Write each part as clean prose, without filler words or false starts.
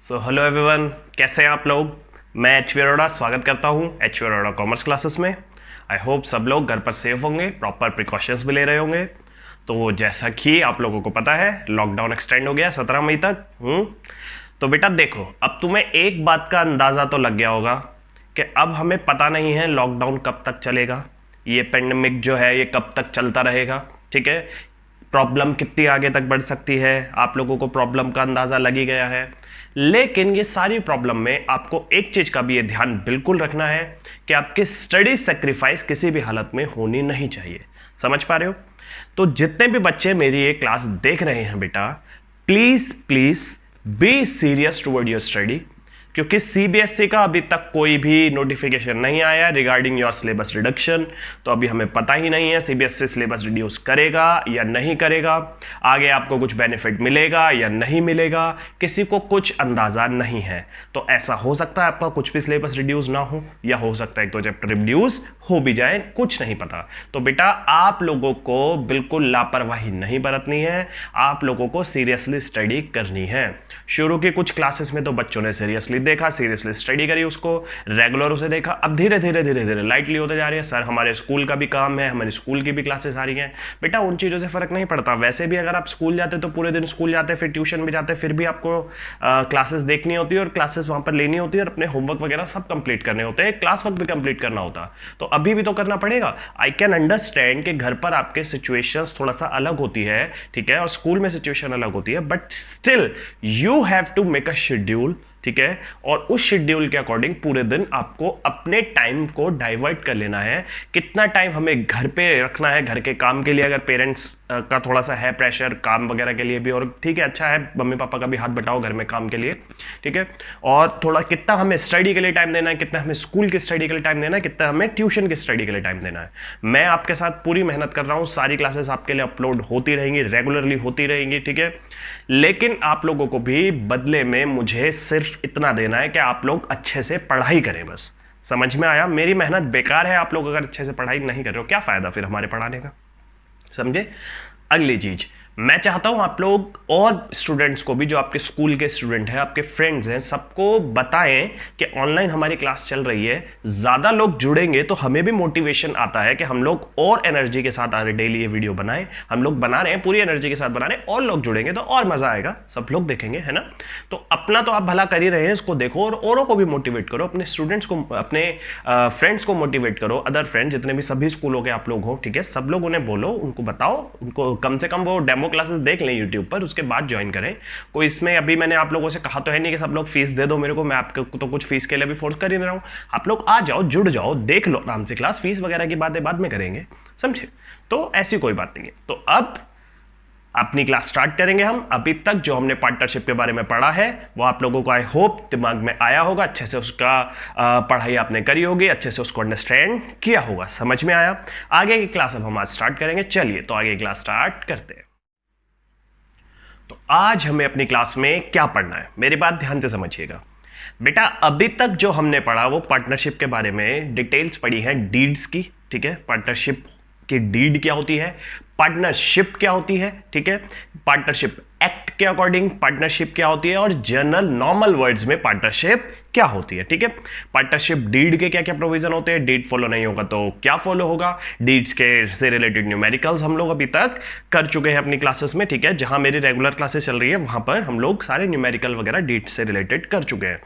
Hello everyone, कैसे हैं आप लोग। मैं एच.वी. अरोड़ा स्वागत करता हूं एच.वी. अरोड़ा कॉमर्स क्लासेस में। आई होप सब लोग घर पर सेफ होंगे, प्रॉपर प्रिकॉशंस भी ले रहे होंगे। तो जैसा कि आप लोगों को पता है, लॉकडाउन एक्सटेंड हो गया 17 मई तक। तो बेटा देखो, अब तुम्हें एक बात का अंदाज़ा तो लग गया होगा कि अब हमें पता नहीं है लॉकडाउन कब तक चलेगा, ये पेंडेमिक जो है ये कब तक चलता रहेगा। ठीक है, प्रॉब्लम कितनी आगे तक बढ़ सकती है, आप लोगों को प्रॉब्लम का अंदाज़ा लग ही गया है। लेकिन ये सारी प्रॉब्लम में आपको एक चीज़ का भी ये ध्यान बिल्कुल रखना है कि आपकी स्टडी सेक्रीफाइस किसी भी हालत में होनी नहीं चाहिए। समझ पा रहे हो? तो जितने भी बच्चे मेरी ये क्लास देख रहे हैं बेटा, please please be serious toward your study, क्योंकि सीबीएसई का अभी तक कोई भी नोटिफिकेशन नहीं आया रिगार्डिंग योर सिलेबस रिडक्शन। तो अभी हमें पता ही नहीं है सीबीएसई सिलेबस रिड्यूस करेगा या नहीं करेगा, आगे आपको कुछ बेनिफिट मिलेगा या नहीं मिलेगा, किसी को कुछ अंदाजा नहीं है। तो ऐसा हो सकता है आपका कुछ भी सिलेबस रिड्यूस ना हो, या हो सकता है एक तो चैप्टर रिड्यूस हो भी जाए, कुछ नहीं पता। तो बेटा आप लोगों को बिल्कुल लापरवाही नहीं बरतनी है, आप लोगों को सीरियसली स्टडी करनी है। शुरू की कुछ क्लासेस में तो बच्चों ने सीरियसली देखा, सीरियसली स्टडी करी, उसको रेगुलर उसे देखा। अब धीरे धीरे धीरे धीरे लाइटली होते जा रही है, सर हमारे स्कूल का भी काम है, हमारे स्कूल की भी क्लासेस आ रही हैं। बेटा उन चीज़ों से फर्क नहीं पड़ता। वैसे भी अगर आप स्कूल जाते तो पूरे दिन स्कूल जाते, फिर ट्यूशन भी जाते, फिर भी आपको क्लासेस देखनी होती है और क्लासेस वहां पर लेनी होती है और अपने होमवर्क वगैरह सब कंप्लीट करने होते हैं, क्लास वर्क भी कंप्लीट करना होता। तो अभी भी तो करना पड़ेगा। आई कैन अंडरस्टैंड कि घर पर आपके सिचुएशंस थोड़ा सा अलग होती है, ठीक है, और स्कूल में सिचुएशन अलग होती है, but still you have to make a schedule. ठीक है, और उस शेड्यूल के अकॉर्डिंग पूरे दिन आपको अपने टाइम को डाइवर्ट कर लेना है। कितना टाइम हमें घर पे रखना है घर के काम के लिए, अगर पेरेंट्स का थोड़ा सा है प्रेशर काम वगैरह के लिए भी, और ठीक है अच्छा है मम्मी पापा का भी हाथ बटाओ घर में काम के लिए, ठीक है, और थोड़ा कितना हमें स्टडी के लिए टाइम देना है, कितना हमें स्कूल की स्टडी के लिए टाइम देना है, कितना हमें ट्यूशन की स्टडी के लिए टाइम देना है। मैं आपके साथ पूरी मेहनत कर रहा हूँ, सारी क्लासेस आपके लिए अपलोड होती रहेंगी, रेगुलरली होती रहेंगी, ठीक है। लेकिन आप लोगों को भी बदले में मुझे सिर्फ इतना देना है कि आप लोग अच्छे से पढ़ाई करें बस। समझ में आया? मेरी मेहनत बेकार है आप लोग अगर अच्छे से पढ़ाई नहीं कर रहे हो, क्या फायदा फिर हमारे पढ़ाने का। समझे? अगली चीज, मैं चाहता हूं आप लोग और स्टूडेंट्स को भी, जो आपके स्कूल के स्टूडेंट हैं, आपके फ्रेंड्स हैं, सबको बताएं कि ऑनलाइन हमारी क्लास चल रही है। ज्यादा लोग जुड़ेंगे तो हमें भी मोटिवेशन आता है कि हम लोग और एनर्जी के साथ डेली ये वीडियो बनाएं। हम लोग बना रहे हैं, पूरी एनर्जी के साथ बना रहे हैं, और लोग जुड़ेंगे तो और मजा आएगा, सब लोग देखेंगे, है ना। तो अपना तो आप भला कर ही रहे हैं, इसको देखो और औरों को भी मोटिवेट करो, अपने स्टूडेंट्स को, अपने फ्रेंड्स को मोटिवेट करो, अदर फ्रेंड्स जितने भी सभी स्कूलों के आप लोग हो, ठीक है, सब लोग उन्हें बोलो, उनको बताओ, उनको कम से कम वो डेमो क्लासेस देख लें यूट्यूब पर, उसके बाद ज्वाइन करें। कोई इसमें अभी मैंने आप लोगों से कहा तो है नहीं कि सब लोग फीस दे दो मेरे को, मैं आपको तो कुछ फीस के लिए भी फोर्स कर ही नहीं रहा हूं। आप लोग आ जाओ, जुड़ जाओ, देख लो आराम से क्लास, फीस वगैरह की बातें बाद में करेंगे, समझे। तो ऐसी कोई बात नहीं है। तो अब अपनी क्लास स्टार्ट करेंगे हम। अभी तक जो हमने पार्टनरशिप के बारे में पढ़ा है वो आप लोगों को आई होप दिमाग में आया होगा, अच्छे से उसका पढ़ाई आपने करी होगी, अच्छे से उसको अंडरस्टैंड किया होगा, समझ में आया। आगे की क्लास अब हम आज स्टार्ट करेंगे। चलिए तो आगे की क्लास स्टार्ट करते हैं। तो आज हमें अपनी क्लास में क्या पढ़ना है, मेरी बात ध्यान से समझिएगा बेटा। अभी तक जो हमने पढ़ा वो पार्टनरशिप के बारे में डिटेल्स पढ़ी है, डीड्स की, ठीक है। पार्टनरशिप की डीड क्या होती है, पार्टनरशिप क्या होती है, ठीक है, पार्टनरशिप एक्ट के अकॉर्डिंग पार्टनरशिप क्या होती है, और जनरल नॉर्मल वर्ड्स में पार्टनरशिप क्या होती है, ठीक है। पार्टनरशिप डीड के क्या क्या प्रोविजन होते हैं, डीड फॉलो नहीं होगा तो क्या फॉलो होगा, डीड्स के से रिलेटेड न्यूमेरिकल्स हम लोग अभी तक कर चुके हैं अपनी क्लासेस में, ठीक है। जहां मेरी रेगुलर क्लासेस चल रही है वहां पर हम लोग सारे न्यूमेरिकल वगैरह डीड्स से रिलेटेड कर चुके हैं।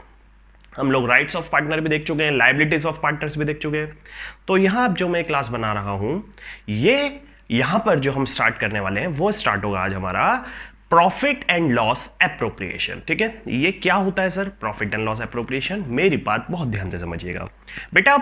हम लोग राइट्स ऑफ पार्टनर भी देख चुके हैं, लायबिलिटीज ऑफ पार्टनर्स भी देख चुके हैं। तो यहां अब जो मैं क्लास बना रहा हूं, ये यहां पर जो हम स्टार्ट करने वाले हैं वो स्टार्ट होगा आज हमारा प्रॉफिट एंड लॉस एप्रोप्रिएशन, ठीक है। ये क्या होता है sir profit and loss appropriation, मेरी बात बहुत ध्यान से समझिएगा बेटा।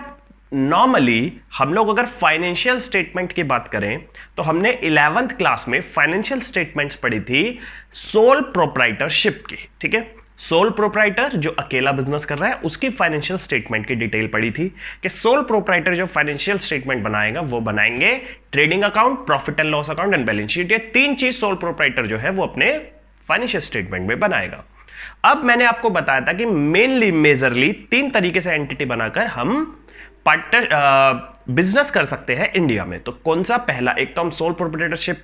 नॉर्मली हम लोग अगर फाइनेंशियल स्टेटमेंट की बात करें तो हमने 11th क्लास में फाइनेंशियल स्टेटमेंट्स पढ़ी थी सोल प्रोप्राइटरशिप की, ठीक है। सोल प्रोप्राइटर जो अकेला बिजनेस कर रहा है उसकी फाइनेंशियल स्टेटमेंट की डिटेल पड़ी थी कि सोल प्रोप्राइटर जो फाइनेंशियल स्टेटमेंट बनाएगा वो बनाएंगे trading account, profit and loss account and balance sheet. ये तीन चीज सोल प्रोप्राइटर जो है वो अपने फाइनेंशियल स्टेटमेंट में बनाएगा। अब मैंने आपको बताया था कि मेनली मेजरली तीन तरीके से एंटिटी बनाकर हम पार्टनर बिजनेस कर सकते हैं इंडिया में। तो कौन सा, पहला एक तो हम सोल प्रोप्राइटरशिप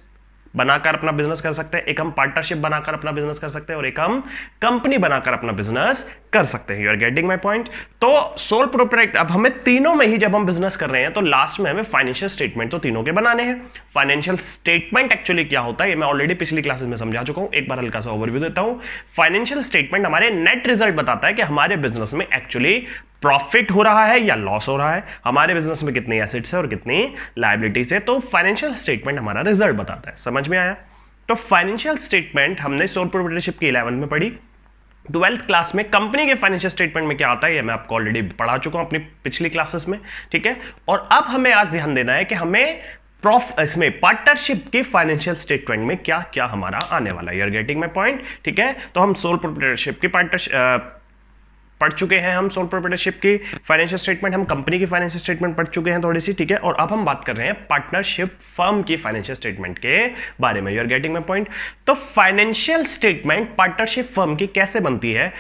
बनाकर अपना बिजनेस कर सकते हैं, एक हम पार्टनरशिप बनाकर अपना बिजनेस कर सकते हैं, और एक हम कंपनी बनाकर अपना बिजनेस कर सकते हैं। You are getting my point. तो सोल प्रोप्राइटर, अब हमें तीनों में ही जब हम बिजनेस कर रहे हैं तो लास्ट में हमें फाइनेंशियल स्टेटमेंट तो तीनों के बनाने हैं। फाइनेंशियल स्टेटमेंट एक्चुअली क्या होता है ये मैं ऑलरेडी पिछली क्लासेस में समझा चुका हूं, एक बार हल्का सा ओवरव्यू देता हूं। फाइनेंशियल स्टेटमेंट हमारे नेट रिजल्ट बताता है कि हमारे बिजनेस में एक्चुअली प्रॉफिट हो रहा है या लॉस हो रहा है, हमारे बिजनेस में कितनी एसेट्स है और कितनी लायबिलिटीज है। तो फाइनेंशियल स्टेटमेंट हमारा रिजल्ट बताता है। समझ में आया? तो फाइनेंशियल स्टेटमेंट हमने सोल प्रोप्राइटरशिप की 11th में पढ़ी। 12th क्लास में कंपनी के फाइनेंशियल स्टेटमेंट में क्या आता है ये मैं आपको ऑलरेडी पढ़ा चुका हूं अपनी पिछली क्लासेस में, ठीक है। और अब हमें आज ध्यान देना है कि हमें इसमें पार्टनरशिप के फाइनेंशियल स्टेटमेंट में क्या क्या हमारा आने वाला है। You are getting my point, ठीक है। तो हम सोल प्रोप्राइटरशिप की पढ़ चुके हैं, हम सोल प्रोप्राइटरशिप की फाइनेंशियल स्टेटमेंट, हम कंपनी की फाइनेंशियल स्टेटमेंट पढ़ चुके हैं थोड़ी सी, ठीक है। और अब हम बात कर रहे हैं पार्टनरशिप फर्म की फाइनेंशियल स्टेटमेंट के बारे में। You are getting my point. तो फाइनेंशियल स्टेटमेंट पार्टनरशिप फर्म की कैसे बनती है?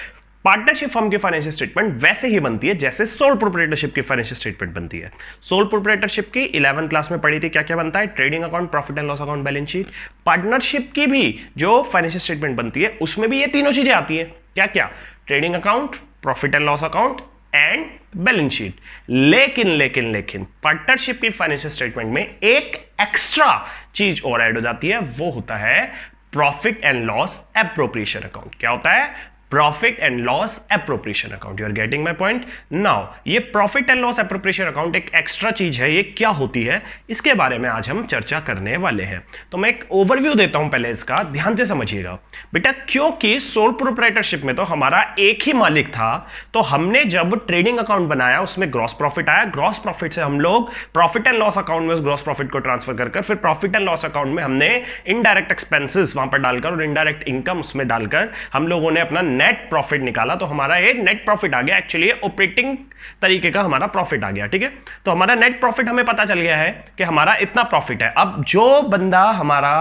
पार्टनरशिप फर्म की फाइनेंशियल स्टेटमेंट वैसे ही बनती है जैसे सोल प्रोप्राइटरशिप की फाइनेंशियल स्टेटमेंट बनती है। सोल प्रोप्राइटरशिप की 11th क्लास में पढ़ी थी, क्या क्या बनता है? Trading account, profit and loss account, balance sheet. Partnership की भी जो फाइनेंशियल स्टेटमेंट बनती है उसमें भी ये तीनों चीजें आती है। क्या क्या? Trading account, profit and loss account and balance sheet. लेकिन पार्टनरशिप की फाइनेंशियल स्टेटमेंट में एक एक्स्ट्रा चीज और ऐड हो जाती है, वो होता है profit and loss appropriation account. क्या होता है? Profit and loss appropriation account. You are getting my point now. ये profit and loss appropriation account एक एक्स्ट्रा चीज है, ये क्या होती है इसके बारे में आज हम चर्चा करने वाले हैं। तो मैं एक ओवरव्यू देता हूं पहले इसका, ध्यान से समझिएगा बेटा। क्योंकि सोल प्रोप्राइटरशिप में तो हमारा एक ही मालिक था, तो हमने जब ट्रेडिंग अकाउंट बनाया उसमें ग्रॉस प्रॉफिट आया, ग्रॉस प्रॉफिट से हम लोग प्रॉफिट एंड लॉस अकाउंट में उस ग्रॉस प्रॉफिट को ट्रांसफर कर फिर प्रॉफिट एंड लॉस अकाउंट में हमने इनडायरेक्ट एक्सपेंसेस वहां पर डालकर और इनडायरेक्ट इनकम उसमें डालकर हम लोगों ने अपना नेट प्रॉफिट निकाला। तो हमारा ये नेट प्रॉफिट आ गया, एक्चुअली ऑपरेटिंग तरीके का हमारा प्रॉफिट आ गया, ठीक है। तो हमारा नेट प्रॉफिट हमें पता चल गया है कि हमारा इतना प्रॉफिट है। अब जो बंदा हमारा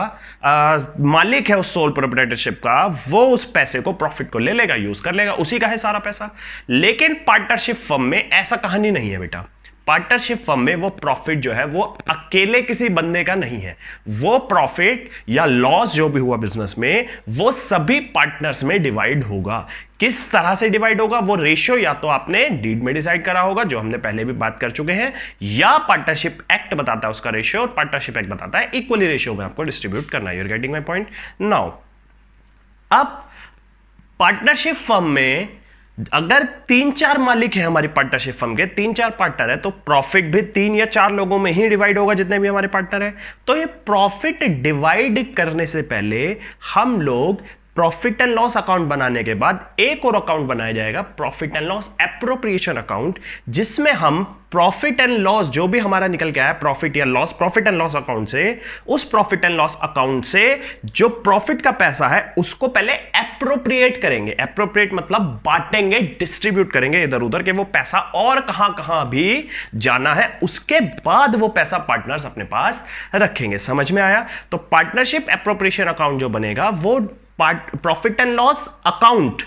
मालिक है उस सोल प्रोप्राइटरशिप का, वो उस पैसे को प्रॉफिट को ले लेगा, यूज कर लेगा, उसी का है सारा पैसा। लेकिन पार्टनरशिप फर्म में ऐसा कहानी नहीं है बेटा। पार्टनरशिप फर्म में वो प्रॉफिट जो है वो अकेले किसी बंदे का नहीं है, वो प्रॉफिट या लॉस जो भी हुआ बिजनेस में वो सभी पार्टनर्स में डिवाइड होगा। किस तरह से डिवाइड होगा वो रेशियो या तो आपने डीड में डिसाइड करा होगा, जो हमने पहले भी बात कर चुके हैं, या पार्टनरशिप एक्ट बताता है उसका रेशियो, और पार्टनरशिप एक्ट बताता है इक्वली रेशियो में आपको डिस्ट्रीब्यूट करना है। You are getting my point now. अब पार्टनरशिप फर्म में अगर 3-4 मालिक हैं हमारी पार्टनरशिप फर्म के, 3-4 पार्टनर है, तो प्रॉफिट भी 3 या 4 लोगों में ही डिवाइड होगा जितने भी हमारे पार्टनर हैं। तो ये प्रॉफिट डिवाइड करने से पहले हम लोग प्रॉफिट एंड लॉस अकाउंट बनाने के बाद एक और अकाउंट बनाया जाएगा, profit and loss appropriation account, जिसमें हम प्रॉफिट एंड लॉस जो भी हमारा निकल के आया प्रॉफिट या loss, profit and loss account से, उस प्रॉफिट एंड लॉस अकाउंट से जो प्रॉफिट का पैसा है उसको पहले एप्रोप्रिएट करेंगे। एप्रोप्रिएट मतलब बांटेंगे, डिस्ट्रीब्यूट करेंगे इधर उधर, के वो पैसा और कहां कहां भी जाना है, उसके बाद वो पैसा पार्टनर्स अपने पास रखेंगे। समझ में आया? तो पार्टनरशिप एप्रोप्रिएशन अकाउंट जो बनेगा वो प्रॉफिट एंड लॉस अकाउंट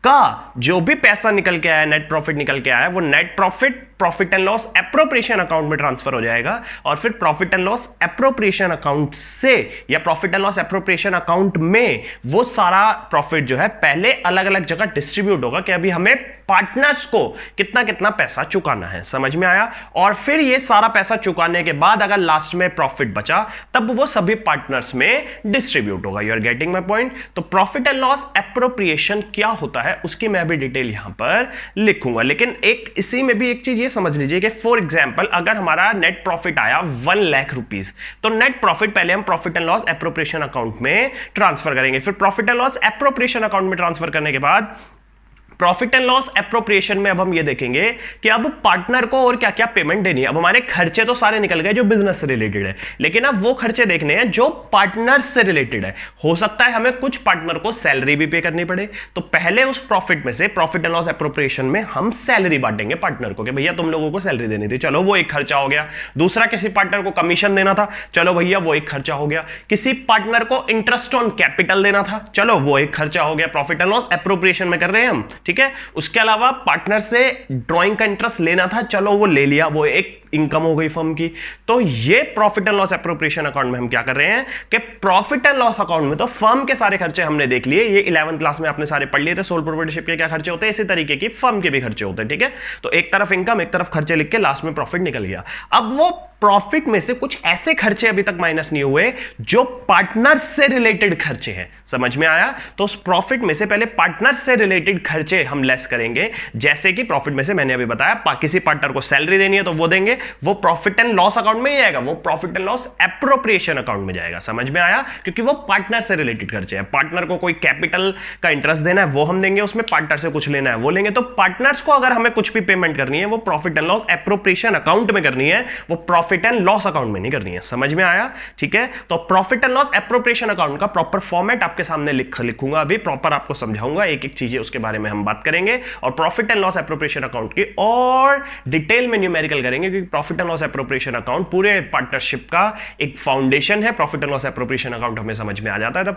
का जो भी पैसा निकल के आया, नेट प्रॉफिट निकल के आया, वो net profit profit and loss appropriation account में ट्रांसफर हो जाएगा, और फिर profit and loss appropriation account से या profit and loss appropriation account में वो सारा प्रॉफिट जो है पहले अलग अलग जगह डिस्ट्रीब्यूट होगा कि अभी हमें पार्टनर्स को कितना कितना पैसा चुकाना है। समझ में आया? और फिर ये सारा पैसा चुकाने के बाद अगर लास्ट में प्रॉफिट बचा तब वो सभी पार्टनर्स में डिस्ट्रीब्यूट होगा। You are getting my point? तो प्रॉफिट एंड लॉस एप्रोप्रिएशन क्या होता है उसकी मैं अभी डिटेल यहां पर लिखूंगा, लेकिन एक इसी में भी एक चीज समझ लीजिए कि फॉर एग्जांपल अगर हमारा नेट प्रॉफिट आया 1 लाख रुपीस, तो नेट प्रॉफिट पहले हम profit and loss appropriation account में ट्रांसफर करेंगे, फिर profit and loss appropriation account में ट्रांसफर करने के बाद प्रॉफिट एंड लॉस एप्रोप्रिएशन में अब हम ये देखेंगे कि अब पार्टनर को और क्या क्या पेमेंट देनी है। अब हमारे खर्चे तो सारे निकल गए जो बिजनेस से रिलेटेड है, लेकिन अब वो खर्चे देखने हैं जो पार्टनर से रिलेटेड है। हो सकता है हमें कुछ पार्टनर को सैलरी भी पे करनी पड़े, तो पहले उस प्रॉफिट में से प्रॉफिट एंड लॉस एप्रोप्रिएशन में हम सैलरी बांटेंगे पार्टनर को कि भैया तुम लोगों को सैलरी देनी थी, चलो वो एक खर्चा हो गया। दूसरा, किसी पार्टनर को कमीशन देना था, चलो भैया वो एक खर्चा हो गया। किसी पार्टनर को इंटरेस्ट ऑन कैपिटल देना था, चलो वो एक खर्चा हो गया। प्रॉफिट एंड लॉस एप्रोप्रिएशन में कर रहे हैं हम, ठीक है। उसके अलावा पार्टनर से ड्राइंग का इंटरेस्ट लेना था, चलो वो ले लिया, वो एक इनकम हो गई फर्म की। तो ये profit and loss appropriation account में हम क्या कर रहे हैं कि प्रॉफिट एंड लॉस अकाउंट में तो फर्म के सारे खर्चे हमने देख लिए, ये 11th क्लास में आपने सारे पढ़ लिए थे, सोल प्रोप्राइटरशिप के क्या खर्चे होते हैं, इसी तरीके की फर्म के भी खर्चे होते हैं, ठीक है। तो एक तरफ इनकम, एक तरफ खर्चे लिख के लास्ट में प्रॉफिट निकल गया। अब वो प्रॉफिट में से कुछ ऐसे खर्चे अभी तक माइनस नहीं हुए जो पार्टनर से रिलेटेड खर्चे हैं, समझ में आया। तो उस प्रॉफिट में से पहले पार्टनर से रिलेटेड खर्चे हम लेस करेंगे, जैसे कि प्रॉफिट में से मैंने अभी बताया किसी पार्टनर को सैलरी देनी है तो वो देंगे, वो प्रॉफिट एंड लॉस अकाउंट में ही आएगा, वो profit and loss appropriation account में जाएगा, समझ में आया, क्योंकि वो पार्टनर से रिलेटेड खर्चे हैं। पार्टनर को कोई कैपिटल का इंटरेस्ट देना है वो हम देंगे, उसमें पार्टनर से कुछ लेना है वो लेंगे। तो पार्टनर्स को अगर हमें कुछ भी पेमेंट करनी है वो profit and loss appropriation account में करनी है, वो प्रॉफिट एंड लॉस अकाउंट में नहीं करनी है, समझ में आया, ठीक है। तो profit and loss appropriation account का प्रॉपर फॉर्मेट आपके सामने लिखूंगा, अभी प्रॉपर आपको समझाऊंगा, एक एक चीजें उसके बारे में हम बात करेंगे, और profit and loss appropriation account की और डिटेल में न्यूमेरिकल करेंगे, क्योंकि profit and loss appropriation account पूरे पार्टनरशिप का एक फाउंडेशन है। Profit and loss appropriation account हमें समझ में आ जाता है तो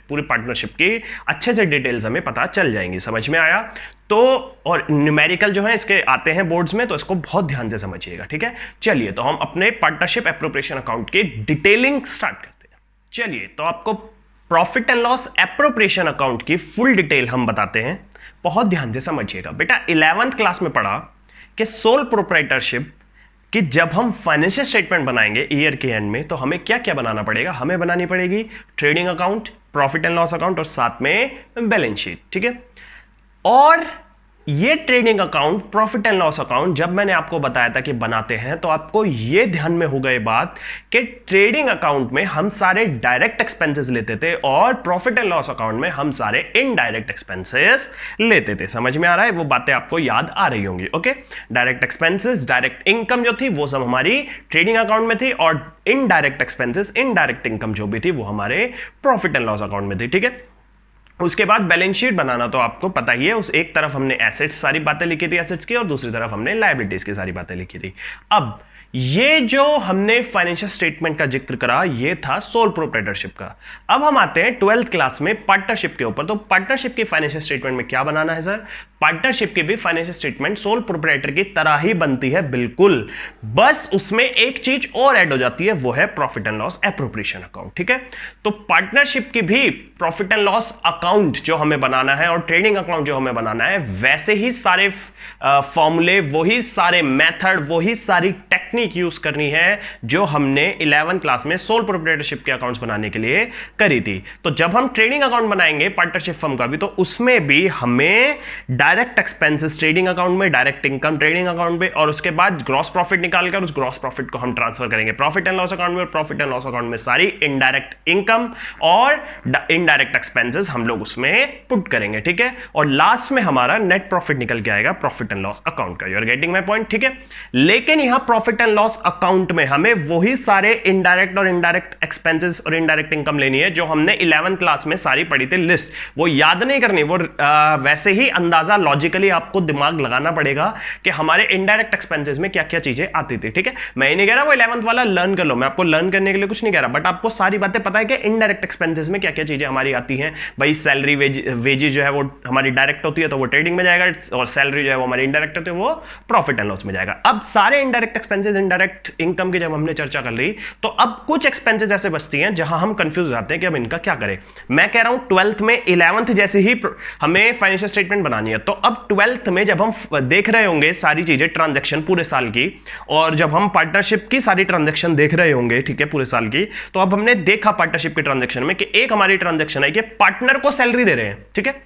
पूरी पार्टनरशिप की अच्छे से डिटेल्स हमें पता चल जाएंगी, समझ में आया। तो और न्यूमेरिकल जो है इसके आते हैं बोर्ड्स में, तो इसको बहुत ध्यान से समझिएगा, ठीक है। चलिए तो हम अपने पार्टनरशिप एप्रोप्रिएशन अकाउंट की डिटेलिंग स्टार्ट करते हैं। चलिए तो आपको profit and loss appropriation account की फुल डिटेल हम बताते हैं, बहुत ध्यान से समझिएगा। बेटा 11th क्लास में पढ़ा कि सोल प्रोप्राइटरशिप कि जब हम फाइनेंशियल स्टेटमेंट बनाएंगे ईयर के एंड में तो हमें क्या क्या बनाना पड़ेगा, हमें बनानी पड़ेगी trading account, profit and loss account और साथ में बैलेंस शीट, ठीक है। और ये trading account, profit and loss account जब मैंने आपको बताया था कि बनाते हैं तो आपको ये ध्यान में हो गई बात कि ट्रेडिंग अकाउंट में हम सारे डायरेक्ट एक्सपेंसेस लेते थे और प्रॉफिट एंड लॉस अकाउंट में हम सारे इनडायरेक्ट एक्सपेंसेस लेते थे, समझ में आ रहा है, वो बातें आपको याद आ रही होंगी, okay. Direct expenses, direct income जो थी वो सब हमारी ट्रेडिंग अकाउंट में थी, और इनडायरेक्ट एक्सपेंसेस, इनडायरेक्ट इनकम जो भी थी वो हमारे प्रॉफिट एंड लॉस अकाउंट में थी, ठीक है। उसके बाद बैलेंस शीट बनाना तो आपको पता ही है, उस एक तरफ हमने एसेट्स सारी बातें लिखी थी एसेट्स की, और दूसरी तरफ हमने लायबिलिटीज की सारी बातें लिखी थी। अब ये जो हमने फाइनेंशियल स्टेटमेंट का जिक्र करा ये था सोल प्रोप्राइटरशिप का। अब हम आते हैं 12th क्लास में पार्टनरशिप के ऊपर। तो पार्टनरशिप की फाइनेंशियल स्टेटमेंट में क्या बनाना है सर, पार्टनरशिप की भी फाइनेंशियल स्टेटमेंट सोल प्रोप्राइटर की तरह ही बनती है, बिल्कुल, बस उसमें एक चीज और ऐड हो जाती है, वो है profit and loss appropriation account, ठीक है। तो पार्टनरशिप की भी प्रॉफिट एंड लॉस अकाउंट जो हमें बनाना है और ट्रेडिंग अकाउंट जो हमें बनाना है, वैसे ही सारे फॉर्मूले, वही सारे मेथड, वही सारी टेक्निक यूज करनी है जो हमने 11th क्लास में सोल प्रोप्राइटरशिप के अकाउंट्स बनाने के लिए करी थी। तो जब हम ट्रेडिंग अकाउंट बनाएंगे पार्टनरशिप फर्म का भी, तो उसमें भी हमें डायरेक्ट एक्सपेंसेस ट्रेडिंग अकाउंट में, डायरेक्ट इनकम ट्रेडिंग अकाउंट में, और उसके बाद ग्रॉस प्रॉफिट निकालकर उस ग्रॉस प्रॉफिट को हम ट्रांसफर करेंगे प्रॉफिट एंड लॉस अकाउंट में, और प्रॉफिट एंड लॉस अकाउंट में सारी इनडायरेक्ट इनकम और इनडायरेक्ट एक्सपेंसेस हम लोग उसमें पुट करेंगे, ठीक है। और लास्ट में हमारा नेट प्रॉफिट निकल के आएगा प्रॉफिट एंड लॉस अकाउंट का। You are getting my point, ठीक है। लेकिन यहां प्रॉफिट एंड लॉस अकाउंट में हमें वही सारे इनडायरेक्ट और इनडायरेक्ट एक्सपेंसेस और इनडायरेक्ट इनकम लेनी है जो हमने 11th क्लास में सारी पढ़ी थी लिस्ट, वो याद नहीं करनी, वो वैसे ही अंदाजा लॉजिकली आपको दिमाग लगाना पड़ेगा कि हमारे इनडायरेक्ट एक्सपेंसेस में क्या क्या चीजें आती थी, ठीक है। मैं नहीं कह रहा वो 11th वाला लर्न कर लो, मैं आपको लर्न करने के लिए कुछ नहीं कह रहा, बट आपको सारी बातें पता है कि इनडायरेक्ट एक्सपेंसेस में क्या क्या चीजें हमारी आती हैं। भाई सैलरी वेजेस जो है वो हमारी डायरेक्ट होती है तो वो ट्रेडिंग में जाएगा, और सैलरी जो है वो हमारी इनडायरेक्ट होती है वो प्रॉफिट एंड लॉस में जाएगा। अब सारे इनडायरेक्ट एक्सपेंसेस, इनडायरेक्ट इनकम की जब हमने चर्चा कर ली, तो अब कुछ एक्सपेंसेस ऐसे बचती हैं जहां हम कंफ्यूज हो जाते हैं कि अब इनका क्या करें। मैं कह रहा हूं 12th में 11th जैसे ही हमें फाइनेंशियल स्टेटमेंट बनानी है, तो अब 12th में जब हम देख रहे होंगे सारी चीजें ट्रांजैक्शन पूरे साल की, और जब हम पार्टनरशिप की सारी ट्रांजैक्शन देख रहे होंगे, ठीक है, पूरे साल की, तो अब हमने देखा पार्टनरशिप की ट्रांजैक्शन में कि एक हमारी ट्रांजैक्शन है कि पार्टनर को सैलरी दे रहे हैं, ठीक है।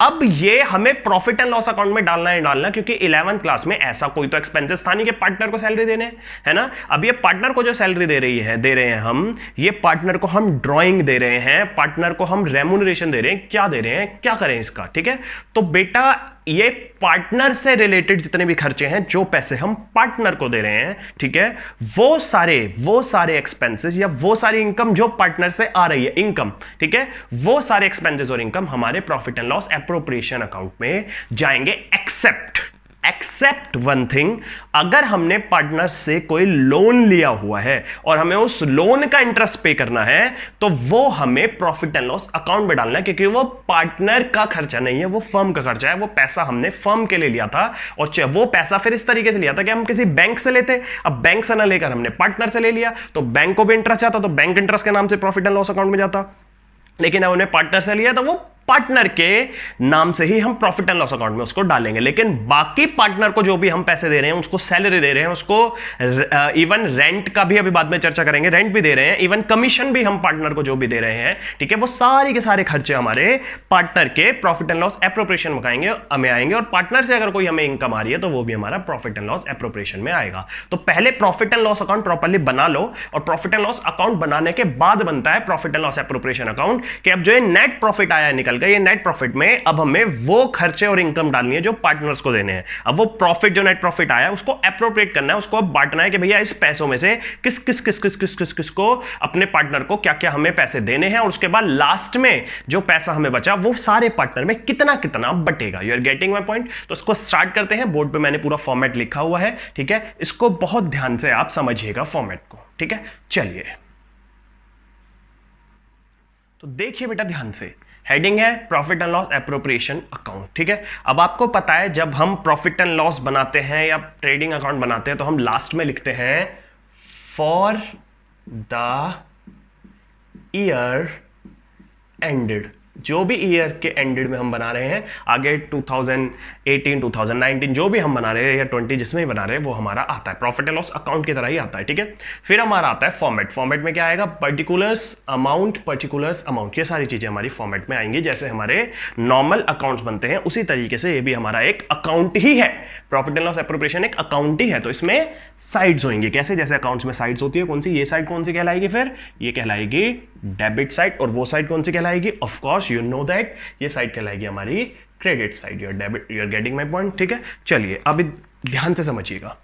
अब ये हमें प्रॉफिट एंड लॉस अकाउंट में डालना है डालना, क्योंकि 11th क्लास में ऐसा कोई तो एक्सपेंसेस था नहीं कि पार्टनर को सैलरी देने, है ना। अब ये पार्टनर को जो सैलरी दे रहे हैं हम, ये पार्टनर को हम ड्राइंग दे रहे हैं, पार्टनर को हम रेम्यूनरेशन दे रहे हैं, क्या दे रहे हैं, क्या करें इसका, ठीक है। तो बेटा ये पार्टनर से रिलेटेड जितने भी खर्चे हैं, जो पैसे हम पार्टनर को दे रहे हैं, ठीक है, वो सारे एक्सपेंसेस या वो सारी इनकम जो पार्टनर से आ रही है, इनकम, ठीक है, वो सारे एक्सपेंसेस और इनकम हमारे profit and loss appropriation account में जाएंगे, एक्सेप्ट वन थिंग, अगर हमने पार्टनर से कोई लोन लिया हुआ है और हमें उस लोन का इंटरेस्ट पे करना है तो वो हमें प्रॉफिट एंड लॉस अकाउंट में डालना है, क्योंकि वो पार्टनर का खर्चा नहीं है, वो फर्म का खर्चा है। वो पैसा हमने फर्म के लिए लिया था और वो पैसा फिर इस तरीके से लिया था कि हम किसी बैंक से लेते, अब बैंक से ना लेकर हमने पार्टनर से ले लिया तो बैंक को भी इंटरेस्ट आता, तो बैंक इंटरेस्ट के नाम से प्रॉफिट एंड लॉस अकाउंट में जाता। लेकिन अब उन्हें पार्टनर से लिया तो वो पार्टनर के नाम से ही हम प्रॉफिट एंड लॉस अकाउंट में उसको डालेंगे। लेकिन बाकी पार्टनर को जो भी हम पैसे दे रहे हैं, उसको सैलरी दे रहे हैं, उसको इवन रेंट का भी अभी बाद में चर्चा करेंगे, रेंट भी दे रहे हैं, इवन कमीशन भी हम पार्टनर को जो भी दे रहे हैं, ठीक है, वो सारे के सारे खर्चे हमारे पार्टनर के प्रॉफिट एंड लॉस एप्रोप्रिएशन में आएंगे। और पार्टनर से अगर कोई हमें इनकम आ रही है तो वो भी हमारा प्रॉफिट एंड लॉस एप्रोप्रिएशन में आएगा। तो पहले profit and loss account properly बना लो, और प्रॉफिट एंड लॉस अकाउंट बनाने के बाद बनता है profit and loss appropriation account, कि अब जो ये नेट प्रॉफिट आया निकल गया, ये नेट प्रॉफिट में अब हमें वो खर्चे और इनकम डालनी है जो पार्टनर्स को देने हैं। अब वो प्रॉफिट जो नेट प्रॉफिट आया उसको एप्रोप्रिएट करना है, उसको अब बांटना है कि भैया इस पैसों में से किस किस किस किस किस किस किस को अपने पार्टनर को क्या क्या हमें पैसे देने हैं, और उसके बाद लास्ट में जो पैसा हमें बचा वो सारे पार्टनर में कितना कितना बटेगा। You are getting my point. तो इसको स्टार्ट करते हैं। बोर्ड पे मैंने पूरा फॉर्मेट लिखा हुआ है, ठीक है, इसको बहुत ध्यान से आप समझिएगा फॉर्मेट को, ठीक है। चलिए तो देखिए बेटा ध्यान से, हेडिंग है profit and loss appropriation account, ठीक है। अब आपको पता है जब हम प्रॉफिट एंड लॉस बनाते हैं या ट्रेडिंग अकाउंट बनाते हैं तो हम लास्ट में लिखते हैं फॉर द ईयर एंडेड। जो भी ईयर के एंडेड में हम बना रहे हैं, आगे 2018 2019 जो भी हम बना रहे हैं या 20 जिसमें ही बना रहे हैं वो हमारा आता है, प्रॉफिट एंड लॉस अकाउंट की तरह ही आता है, ठीक है। फिर हमारा आता है फॉर्मेट। फॉर्मेट में क्या आएगा, पर्टिकुलर्स अमाउंट, ये सारी चीजें हमारी फॉर्मेट में आएंगी। जैसे हमारे नॉर्मल अकाउंट्स बनते हैं उसी तरीके से ये भी हमारा एक अकाउंट ही है। प्रॉफिट एंड लॉस एप्रोप्रिएशन एक अकाउंट ही है, तो इसमें साइड्स होंगी। कैसे, जैसे अकाउंट्स में साइड्स होती है, कौन सी, ये साइड कौन सी कहलाएगी, फिर ये कहलाएगी डेबिट साइड, और वो साइड कौन सी कहलाएगी, of course you know that, ये साइड कहलाएगी हमारी credit side. Your debit, you are getting my point, ठीक है। चलिए अब ध्यान से समझिएगा।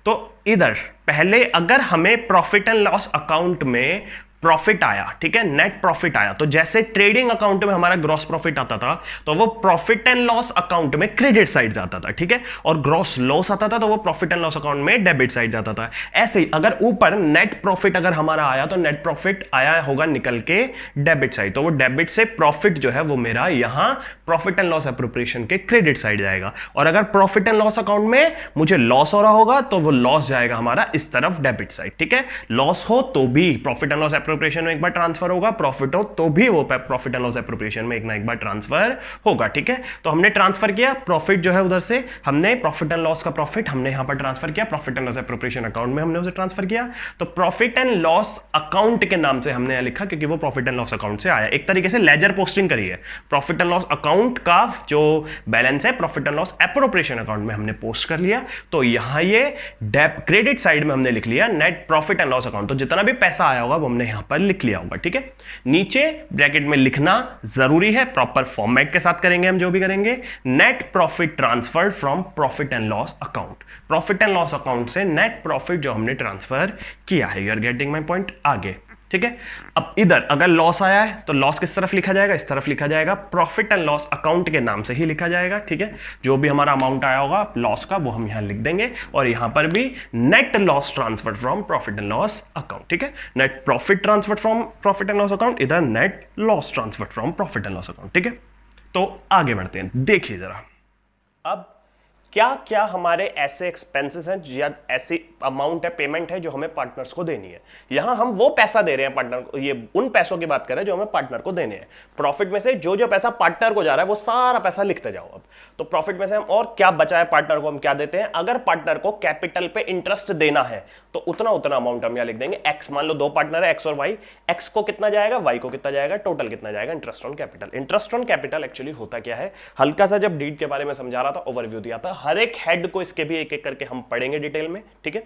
तो इधर पहले अगर हमें प्रॉफिट एंड लॉस अकाउंट में प्रॉफिट आया, ठीक है, नेट प्रॉफिट आया, तो जैसे ट्रेडिंग अकाउंट में हमारा ग्रॉस प्रॉफिट आता था तो वो प्रॉफिट एंड लॉस अकाउंट में क्रेडिट साइड जाता था, ठीक है, और ग्रॉस लॉस आता था तो वो प्रॉफिट एंड लॉस अकाउंट में डेबिट साइड जाता था। ऐसे ही अगर ऊपर नेट प्रॉफिट अगर हमारा आया तो नेट प्रॉफिट आया होगा निकल के डेबिट साइड, तो वो डेबिट से प्रॉफिट जो है वो मेरा यहां प्रॉफिट एंड लॉस एप्रोप्रिएशन के क्रेडिट साइड जाएगा। और अगर प्रॉफिट एंड लॉस अकाउंट में मुझे लॉस हो रहा होगा तो वो लॉस जाएगा हमारा इस तरफ डेबिट साइड, ठीक है। लॉस हो तो भी प्रॉफिट एंड लॉस एप्रोप्रिएशन में एक बार ट्रांसफर होगा, प्रॉफिट हो तो भी वो प्रॉफिट एंड लॉस एप्रोप्रिएशन में एक बार ट्रांसफर होगा, ठीक है। तो हमने ट्रांसफर किया प्रॉफिट जो है उधर से, हमने प्रॉफिट एंड लॉस का प्रॉफिट हमने यहां पर ट्रांसफर किया, profit and loss appropriation account में हमने उसे ट्रांसफर किया। तो प्रॉफिट एंड लॉस अकाउंट के नाम से हमने लिखा क्योंकि वो प्रॉफिट एंड लॉस अकाउंट से आया। एक तरीके से लेजर पोस्टिंग करी है। प्रॉफिट एंड लॉस अकाउंट का जो बैलेंस है profit and loss appropriation account में हमने पोस्ट कर लिया। तो यहां ये क्रेडिट साइड में हमने लिख लिया net profit and loss account. तो जितना भी पैसा आया होगा वो हमने यहां पर लिख लिया होगा, ठीक है। नीचे ब्रैकेट में लिखना जरूरी है, प्रॉपर फॉर्मेट के साथ करेंगे हम जो भी करेंगे। Net profit transferred from profit and loss account, profit and loss account से नेट प्रॉफिट जो हमने ट्रांसफर किया है। You are getting my point. आगे, ठीक है। अब इधर अगर लॉस आया है तो लॉस किस तरफ लिखा जाएगा, इस तरफ लिखा जाएगा, प्रॉफिट एंड लॉस अकाउंट के नाम से ही लिखा जाएगा, ठीक है। जो भी हमारा अमाउंट आया होगा लॉस का वो हम यहां लिख देंगे, और यहां पर भी net loss transferred from profit and loss account, ठीक है। Net profit transferred from profit and loss account, इधर net loss transferred from profit and loss account, ठीक है। तो आगे बढ़ते हैं, देखिए जरा अब क्या क्या हमारे ऐसे एक्सपेंसेस हैं या ऐसी अमाउंट है, पेमेंट है जो हमें पार्टनर्स को देनी है। यहां हम वो पैसा दे रहे हैं पार्टनर को, ये उन पैसों की बात कर रहे हैं जो हमें पार्टनर को देने हैं। प्रॉफिट में से जो जो पैसा पार्टनर को जा रहा है वो सारा पैसा लिखते जाओ। अब तो प्रॉफिट में से हम और क्या बचा है पार्टनर को हम क्या देते हैं। अगर पार्टनर को कैपिटल पे इंटरेस्ट देना है तो उतना उतना अमाउंट हम यहां लिख देंगे। एक्स, मान लो दो पार्टनर है एक्स और वाई, एक्स को कितना जाएगा, वाई को कितना जाएगा, टोटल कितना जाएगा interest on capital. Interest on capital actually होता क्या है, हल्का सा जब डीड के बारे में समझा रहा था ओवरव्यू दिया था, हर एक हेड को इसके भी एक एक करके हम पढ़ेंगे डिटेल में, ठीक है।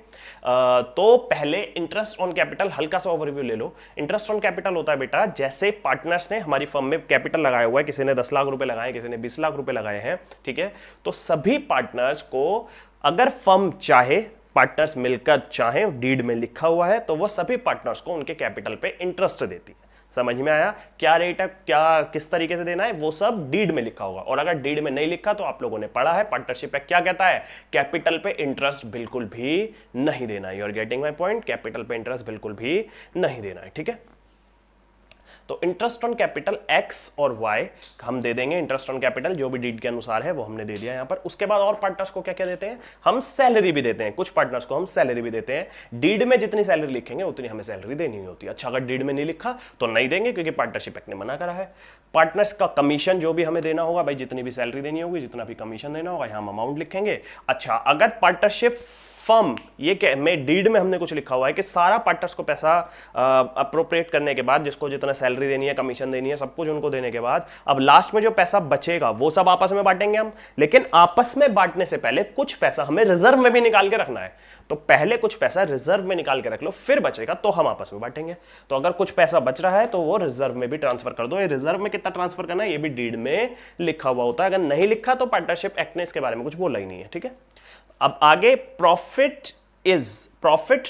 तो पहले इंटरेस्ट ऑन कैपिटल हल्का सा ओवरव्यू ले लो। इंटरेस्ट ऑन कैपिटल होता है बेटा, जैसे पार्टनर्स ने हमारी फर्म में कैपिटल लगाया हुआ है, किसी ने 10 लाख रुपए लगाए, किसी ने 20 लाख रुपए लगाए हैं, ठीक है। तो सभी पार्टनर्स को अगर फर्म चाहे, पार्टनर्स मिलकर चाहे, डीड में लिखा हुआ है तो वो सभी पार्टनर्स को उनके कैपिटल पे इंटरेस्ट देती है। समझ में आया? क्या रेट है, क्या किस तरीके से देना है, वो सब डीड में लिखा होगा। और अगर डीड में नहीं लिखा तो आप लोगों ने पढ़ा है पार्टनरशिप एक्ट क्या कहता है, कैपिटल पे इंटरेस्ट बिल्कुल भी नहीं देना है। You are getting my point? Capital पे इंटरेस्ट बिल्कुल भी नहीं देना है, ठीक है। तो इंटरेस्ट ऑन कैपिटल एक्स और वाई हम दे देंगे, इंटरेस्ट ऑन कैपिटल जो भी डीड के अनुसार है वो हमने दे दिया यहां पर। उसके बाद और पार्टनर्स को क्या क्या देते हैं, हम सैलरी भी देते हैं, कुछ पार्टनर्स को हम सैलरी भी देते हैं। डीड में जितनी सैलरी लिखेंगे उतनी हमें सैलरी देनी होती है। अच्छा, अगर डीड में नहीं लिखा तो नहीं देंगे क्योंकि पार्टनरशिप एक्ट ने मना करा है। पार्टनर्स का कमीशन जो भी हमें देना होगा भाई, जितनी भी सैलरी देनी होगी, जितना भी कमीशन देना होगा, यहां हम अमाउंट लिखेंगे। अच्छा, अगर पार्टनरशिप फर्म, ये क्या में डीड में हमने कुछ लिखा हुआ है कि सारा पार्टनर्स को पैसा अप्रोप्रिएट करने के बाद, जिसको जितना सैलरी देनी है, कमीशन देनी है, सब कुछ उनको देने के बाद अब लास्ट में जो पैसा बचेगा वो सब आपस में बांटेंगे हम। लेकिन आपस में बांटने से पहले कुछ पैसा हमें रिजर्व में भी निकाल के रखना है। तो पहले कुछ पैसा रिजर्व में निकाल के रख लो, फिर बचेगा तो हम आपस में बांटेंगे। तो अगर कुछ पैसा बच रहा है तो वो रिजर्व में भी ट्रांसफर कर दो। ये रिजर्व में कितना ट्रांसफर करना है ये भी डीड में लिखा हुआ होता है। अगर नहीं लिखा तो पार्टनरशिप एक्ट ने इसके बारे में कुछ बोला ही नहीं है, ठीक है। अब आगे प्रॉफिट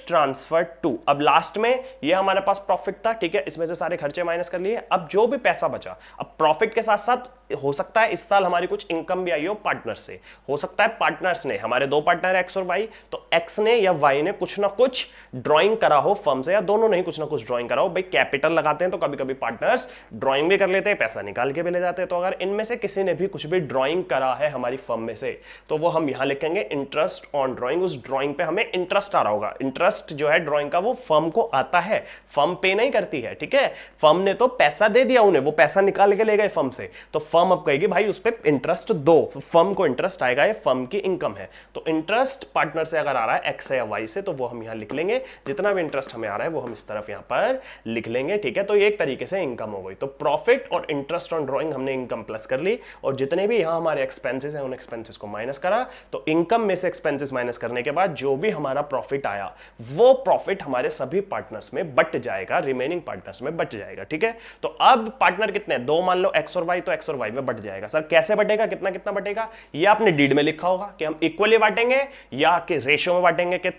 ट्रांसफर टू। अब लास्ट में ये हमारे पास प्रॉफिट था, ठीक है, इसमें से सारे खर्चे माइनस कर लिए। अब जो भी पैसा बचा, अब प्रॉफिट के साथ साथ हो सकता है इस साल हमारी कुछ इनकम भी आई हो पार्टनर से, हो सकता है पार्टनर्स ने, हमारे दो पार्टनर एक्स और वाई, तो एक्स ने या वाई ने कुछ ना कुछ ड्राइंग करा हो फर्म से, या दोनों ने ही कुछ ना कुछ ड्राइंग करा हो। भाई कैपिटल लगाते हैं तो कभी कभी पार्टनर्स ड्राइंग भी कर लेते हैं, पैसा निकाल के भी ले जाते हैं। तो अगर इनमें से किसी ने भी कुछ भी ड्राइंग करा है हमारी फर्म में से, तो वो हम यहां लिखेंगे इंटरेस्ट ऑन ड्राइंग। उस ड्राइंग पे हमें इंटरेस्ट आ रहा होगा। इंटरेस्ट जो है ड्राइंग का वो फर्म को आता है, फर्म पे नहीं करती है, ठीक है। फर्म ने तो पैसा दे दिया उन्हें, वो पैसा निकाल के ले गए फर्म से, तो फर्म अब कहेगी भाई उस पे इंटरेस्ट दो, फर्म को इंटरेस्ट आएगा, ये फर्म की इनकम है। तो इंटरेस्ट पार्टनर से अगर आ रहा है एक्स से या वाई से, तो वो हम यहां लिख लेंगे। जितना भी इंटरेस्ट हमें आ रहा है वो हम इस तरफ यहां पर लिख लेंगे, ठीक है। तो ये एक तरीके से इनकम हो गई। तो प्रॉफिट और इंटरेस्ट ऑन ड्राइंग हमने इनकम प्लस कर ली, और जितने भी यहां हमारे एक्सपेंसेस हैं उन एक्सपेंसेस को माइनस करा। तो इनकम में से एक्सपेंसेस माइनस करने के बाद जो भी हमारा प्रॉफिट आया वो प्रॉफिट हमारे सभी पार्टनर्स में बट जाएगा, रिमेनिंग पार्टनर्स में बट जाएगा, ठीक है। तो अब पार्टनर कितने हैं, दो मान लो एक्स और वाई, तो एक्स और वाई में बट जाएगा। सर कैसे बटेगा, कितना कितना बटेगा, ये आपने डीड में लिखा होगा कि हम इक्वली बांटेंगे या कि रेशियो में बांटेंगे, कि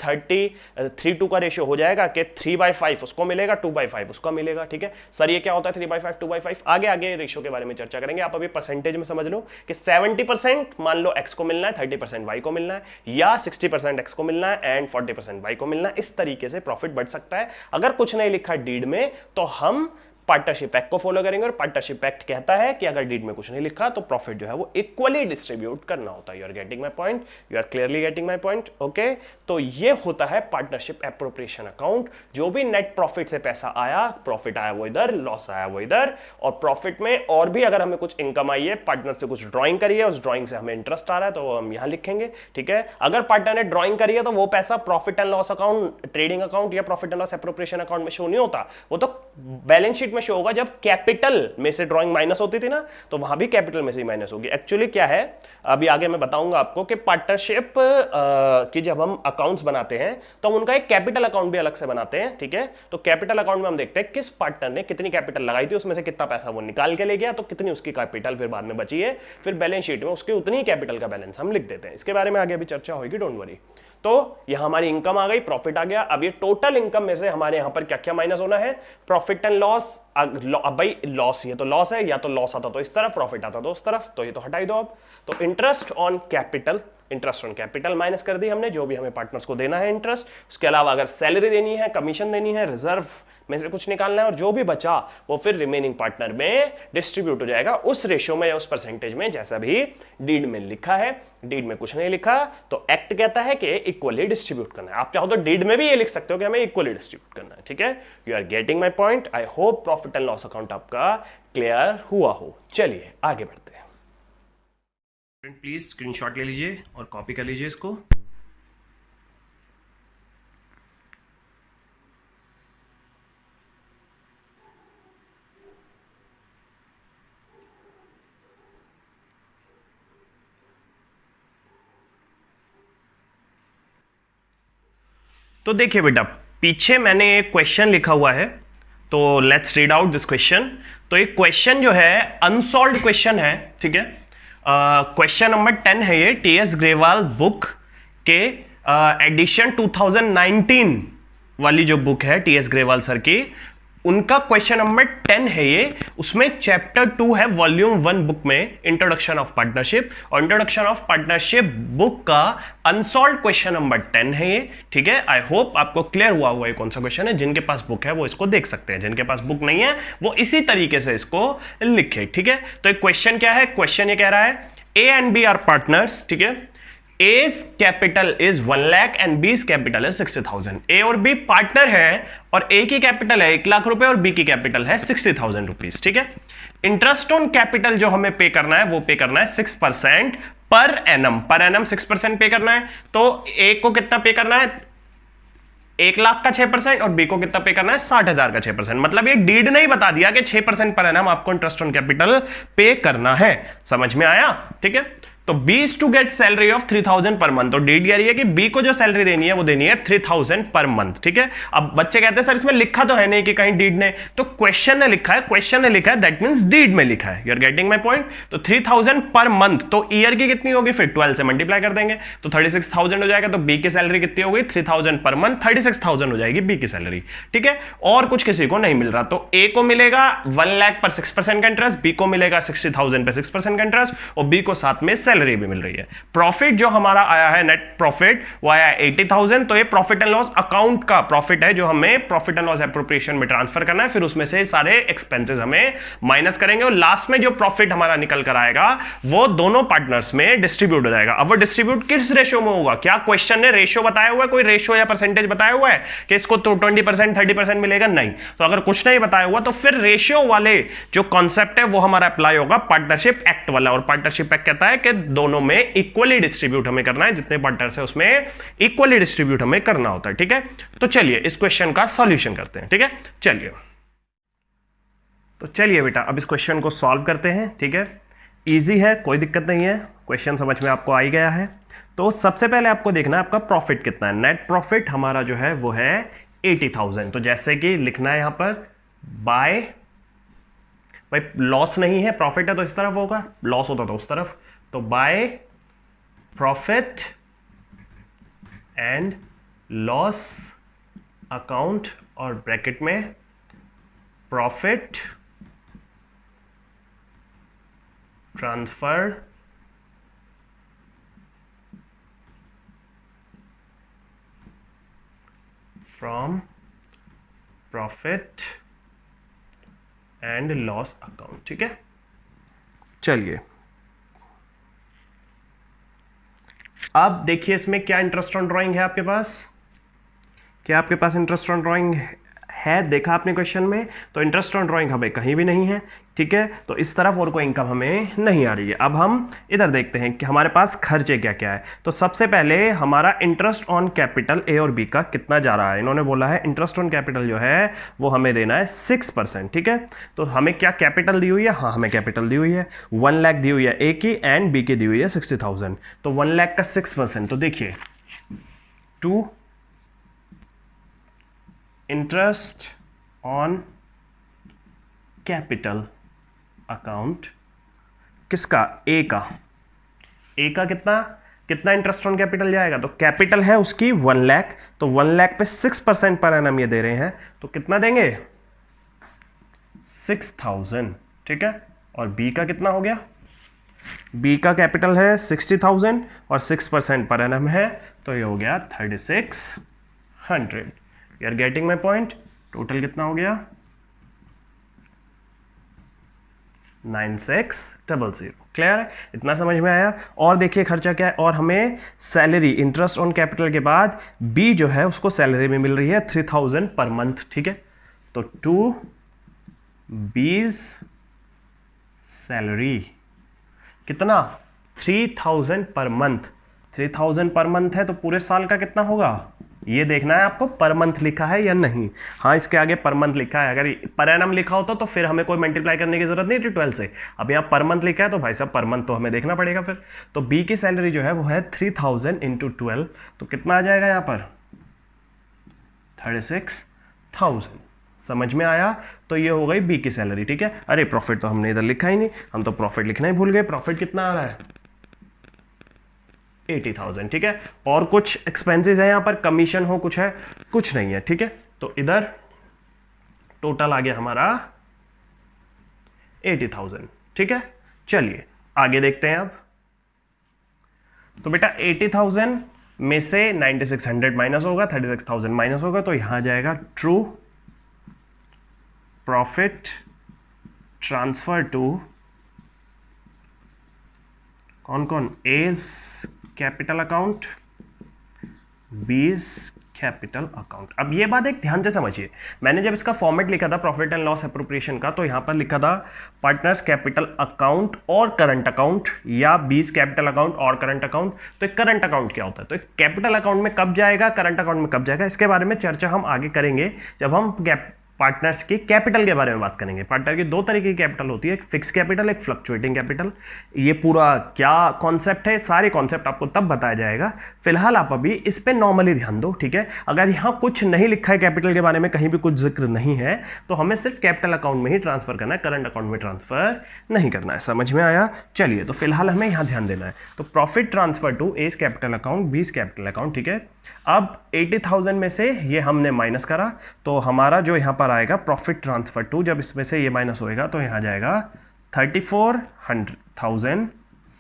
3:2 का रेशियो हो जाएगा कि 3/5 उसको मिलेगा, 2/5 उसका मिलेगा, ठीक है। सर ये क्या होता है 3/5 2/5, आगे आगे रेशियो के बारे में चर्चा करेंगे। आप अभी परसेंटेज में समझ लो कि 70% मान लो एक्स को मिलना है, 30% वाई को मिलना है, या 60% एक्स को मिलना है एंड 40% वाई को मिलना है। इस तरीके से प्रॉफिट बढ़ सकता है। अगर कुछ नहीं लिखा डीड में तो हम पार्टनरशिप एक्ट को फॉलो करेंगे, और पार्टनरशिप एक्ट कहता है कि अगर डीड में कुछ नहीं लिखा तो प्रॉफिट जो है वो इक्वली डिस्ट्रीब्यूट करना होता है। You are getting my point, you are clearly getting my point, okay. तो ये होता है पार्टनरशिप एप्रोप्रिएशन अकाउंट। जो भी नेट प्रॉफिट से पैसा आया, प्रॉफिट आया वो इधर, लॉस आया वो इधर, और प्रॉफिट में और भी अगर हमें कुछ इनकम आई है, पार्टनर से कुछ ड्राइंग करी है, उस ड्राइंग से हमें इंटरेस्ट आ रहा है, तो हम यहां लिखेंगे, ठीक है। अगर पार्टनर ने ड्राइंग करी है तो वो पैसा profit and loss account, trading account या profit and loss appropriation account में शो नहीं होता, वो तो बैलेंस शीट में शो होगा। जब कैपिटल में से ड्राइंग माइनस होती थी ना, तो वहां भी कैपिटल में से ही माइनस होगी। एक्चुअली क्या है, अभी आगे मैं बताऊंगा आपको कि पार्टनरशिप की जब हम अकाउंट्स बनाते हैं तो हम उनका एक कैपिटल अकाउंट भी अलग से बनाते हैं, ठीक है। तो कैपिटल अकाउंट में हम देखते हैं किस पार्टनर ने कितनी कैपिटल लगाई थी, उसमें से कितना पैसा वो निकाल के ले गया, तो कितनी उसकी कैपिटल फिर बाद में बची है, फिर बैलेंस शीट में उसकी उतनी कैपिटल का बैलेंस हम लिख देते हैं। इसके बारे में आगे अभी चर्चा होगी, डोंट वरी। तो यहां हमारी इनकम आ गई, प्रॉफिट आ गया। अब ये टोटल इनकम में से हमारे यहां पर क्या क्या माइनस होना है, प्रॉफिट एंड लॉस। अब भाई लॉस, ये तो लॉस है, या तो लॉस आता तो इस तरफ, प्रॉफिट आता तो उस तरफ, तो ये तो हटाई दो अब। तो interest on capital, interest on capital minus कर दी हमने, जो भी हमें पार्टनर्स को देना है इंटरेस्ट। उसके अलावा अगर सैलरी देनी है, कमीशन देनी है, रिजर्व में से कुछ निकालना है, और जो भी बचा वो फिर रिमेनिंग पार्टनर में डिस्ट्रीब्यूट हो जाएगा उस रेशियो में या उस परसेंटेज में जैसा भी डीड में लिखा है। डीड में कुछ नहीं लिखा तो एक्ट कहता है कि इक्वली डिस्ट्रीब्यूट करना है। आप चाहो तो डीड में भी ये लिख सकते हो कि हमें इक्वली डिस्ट्रीब्यूट करना है, ठीक है। You are getting my point. I hope profit and loss account आपका क्लियर हुआ हो। चलिए आगे बढ़ते हैं। प्लीज स्क्रीनशॉट ले लीजिए और कॉपी कर लीजिए इसको। तो देखिए बेटा, पीछे मैंने एक क्वेश्चन लिखा हुआ है, तो let's read out this question. तो एक क्वेश्चन जो है अनसॉल्व्ड क्वेश्चन है, ठीक है। क्वेश्चन नंबर 10 है ये, टीएस ग्रेवाल बुक के एडिशन 2019 वाली जो बुक है टीएस ग्रेवाल सर की, उनका क्वेश्चन नंबर 10 है ये, उसमें चैप्टर 2 है वॉल्यूम 1 बुक में, इंट्रोडक्शन ऑफ पार्टनरशिप, और इंट्रोडक्शन ऑफ पार्टनरशिप बुक का अनसॉल्व क्वेश्चन नंबर 10 है ये, ठीक है। आई होप आपको क्लियर हुआ हुआ है कौन सा क्वेश्चन है। जिनके पास बुक है वो इसको देख सकते हैं, जिनके पास बुक नहीं है वो इसी तरीके से इसको लिखे, ठीक है। तो एक क्वेश्चन क्या है, क्वेश्चन ये कह रहा है A and B are partners, ठीक है। A's capital is 1 lakh and B's capital is 60,000। A और बी पार्टनर है और ए की कैपिटल है 1 लाख रुपए और बी की कैपिटल है 60,000 रुपीज, ठीक है। इंटरेस्ट ऑन कैपिटल जो हमें पे करना है वो पे करना है 6% पर एनम 6% पे करना है। तो ए को कितना पे करना है, 1 लाख का 6%, और बी को कितना पे करना है 60,000 का 6%। मतलब ये डीड नहीं बता दिया कि 6% पर एनम आपको इंटरेस्ट ऑन कैपिटल पे करना है। समझ में आया, ठीक है। तो B is to get salary of 3,000 per month. तो डीड कह रही है कि B को जो सैलरी देनी है वो देनी है 3,000 पर मंथ, ठीक है। अब बच्चे कहते हैं सर इसमें लिखा तो है नहीं कि कहीं डीड ने, तो क्वेश्चन ने लिखा है, क्वेश्चन ने लिखा है, दैट मींस डीड में लिखा है। You are getting my point. तो 3,000 पर मंथ, तो ईयर की कितनी होगी, फिर 12 से मल्टीप्लाई कर देंगे तो 36,000 हो जाएगा। तो B की सैलरी कितनी होगी, 3,000 पर मंथ, 36,000 हो जाएगी B की सैलरी, ठीक है। और कुछ किसी को नहीं मिल रहा, तो A को मिलेगा 1 लाख पर 6% का इंटरेस्ट, B को मिलेगा 60,000 पर 6% का इंटरेस्ट, और B को साथ में सैलरी भी मिल रही है। प्रॉफिट जो हमारा आया है, नेट प्रॉफिट, वो आया है 80,000। तो ये प्रॉफिट एंड लॉस अकाउंट का प्रॉफिट है जो हमें प्रॉफिट एंड लॉस एप्रोप्रिएशन में ट्रांसफर करना है। फिर उसमें से सारे एक्सपेंसेस हमें माइनस करेंगे और लास्ट में जो प्रॉफिट हमारा निकल कर आएगा वो दोनों पार्टनर्स में डिस्ट्रीब्यूट हो जाएगा। अब वो डिस्ट्रीब्यूट किस रेशियो में होगा, क्या क्वेश्चन ने रेशियो बताया हुआ है, कोई रेशियो या परसेंटेज बताया हुआ है कि इसको तो 20% 30% मिलेगा, नहीं। तो अगर कुछ नहीं बताया हुआ तो फिर रेशियो वाले जो कॉन्सेप्ट है वो हमारा अप्लाई होगा पार्टनरशिप एक्ट वाला। और पार्टनरशिप एक्ट कहता है कि दोनों में इक्वली डिस्ट्रीब्यूट हमें करना है, जितने पार्टनर्स है उसमें इक्वली डिस्ट्रीब्यूट हमें करना होता है, ठीक है। तो चलिए इस क्वेश्चन का सॉल्यूशन करते हैं, ठीक है। चलिए बेटा अब इस क्वेश्चन को सॉल्व करते हैं, ठीक है। इजी है, कोई दिक्कत नहीं है, क्वेश्चन समझ में आपको आ ही गया है। तो सबसे पहले आपको देखना है आपका प्रॉफिट कितना है। नेट प्रॉफिट हमारा जो है वो है 80,000। तो जैसे कि लिखना है यहां पर बाय, भाई लॉस नहीं है, प्रॉफिट है तो इस तरफ होगा, लॉस होता तो उस तरफ, तो by profit and loss account और ब्रैकेट में profit transfer from profit and loss account, ठीक है। चलिए अब देखिए इसमें क्या इंटरेस्ट ऑन ड्राइंग है आपके पास, क्या आपके पास इंटरेस्ट ऑन ड्राइंग है, देखा आपने क्वेश्चन में। तो इंटरेस्ट ऑन ड्राइंग हमें कहीं भी नहीं है, ठीक है। तो इस तरफ और कोई इनकम हमें नहीं आ रही है। अब हम इधर देखते हैं कि हमारे पास खर्चे क्या क्या है। तो सबसे पहले हमारा इंटरेस्ट ऑन कैपिटल ए और बी का कितना जा रहा है। इन्होंने बोला है इंटरेस्ट ऑन कैपिटल जो है वो हमें देना है 6%, ठीक है। तो हमें क्या कैपिटल दी हुई है, हाँ हमें कैपिटल दी हुई है 1 लाख दी हुई है ए की एंड बी की दी हुई है 60,000। तो 1 लाख का 6%, तो देखिए to interest on capital account किसका, ए का। ए का कितना इंटरेस्ट ऑन कैपिटल जाएगा, तो कैपिटल है उसकी 1 लाख, तो 1 लाख पे 6% पर एनम ये दे रहे हैं, तो कितना देंगे 6,000, ठीक है। और बी का कितना हो गया, बी का कैपिटल है 60,000 और 6% पर एनम है, तो ये हो गया 3,600। You are getting my point. Total कितना हो गया 9600। क्लियर है, इतना समझ में आया। और देखिए खर्चा क्या है, और हमें सैलरी इंटरेस्ट ऑन कैपिटल के बाद बी जो है उसको सैलरी में मिल रही है 3,000 पर मंथ, ठीक है। तो टू बीज सैलरी कितना 3,000 पर मंथ, 3,000 पर मंथ है तो पूरे साल का कितना होगा ये देखना है आपको, पर मंथ लिखा है या नहीं। हाँ इसके आगे पर मंथ लिखा है, अगर पर एनम लिखा होता तो फिर हमें कोई मल्टीप्लाई करने की जरूरत नहीं थी 12 से। अब यहाँ पर मंथ लिखा है तो भाई साहब पर मंथ तो हमें देखना पड़ेगा फिर। तो बी की सैलरी जो है वो है 3,000 × 12, तो कितना आ जाएगा यहाँ पर 36,000। समझ में आया। तो ये हो गई बी की सैलरी, ठीक है। अरे प्रॉफिट तो हमने इधर लिखा ही नहीं, हम तो प्रॉफिट लिखना ही भूल गए। प्रॉफिट कितना आ रहा है 80,000, ठीक है। और कुछ एक्सपेंसेस है यहाँ पर, कमीशन हो कुछ है, कुछ नहीं है, ठीक है। तो इधर टोटल आ गया हमारा 80,000। ठीक है, चलिए आगे देखते हैं अब। तो बेटा 80,000 में से 9600 माइनस होगा, 36,000 माइनस होगा, तो यहां जाएगा ट्रू प्रॉफिट ट्रांसफर टू कौन कौन, A's capital account, B's capital account. अब ये बात एक ध्यान से समझिए, मैंने जब इसका फॉर्मेट लिखा था प्रॉफिट एंड लॉस एप्रोप्रिएशन का, तो यहां पर लिखा था पार्टनर्स कैपिटल अकाउंट और करंट अकाउंट, या बीज कैपिटल अकाउंट और करंट अकाउंट। तो एक करंट अकाउंट क्या होता है, तो एक कैपिटल अकाउंट में कब जाएगा, करंट अकाउंट में कब जाएगा, इसके बारे में चर्चा हम आगे करेंगे जब हम पार्टनर्स की कैपिटल के बारे में बात करेंगे। पार्टनर की दो तरीके की कैपिटल होती है, एक फिक्स कैपिटल, एक फ्लक्चुएटिंग कैपिटल। ये पूरा क्या कॉन्सेप्ट है, सारे कॉन्सेप्ट आपको तब बताया जाएगा। फिलहाल आप अभी इस पे नॉर्मली ध्यान दो, ठीक है। अगर यहां कुछ नहीं लिखा है कैपिटल के बारे में, कहीं भी कुछ जिक्र नहीं है, तो हमें सिर्फ कैपिटल अकाउंट में ही ट्रांसफर करना है, करंट अकाउंट में ट्रांसफर नहीं करना है। समझ में आया? चलिए, तो फिलहाल हमें यहां ध्यान देना है। तो profit transfer to A's capital account, B's capital account, ठीक है। अब 80,000 में से ये हमने माइनस करा, तो हमारा जो यहां पर आएगा प्रॉफिट ट्रांसफर टू, जब इसमें से ये माइनस होएगा तो यहां जाएगा 34,400,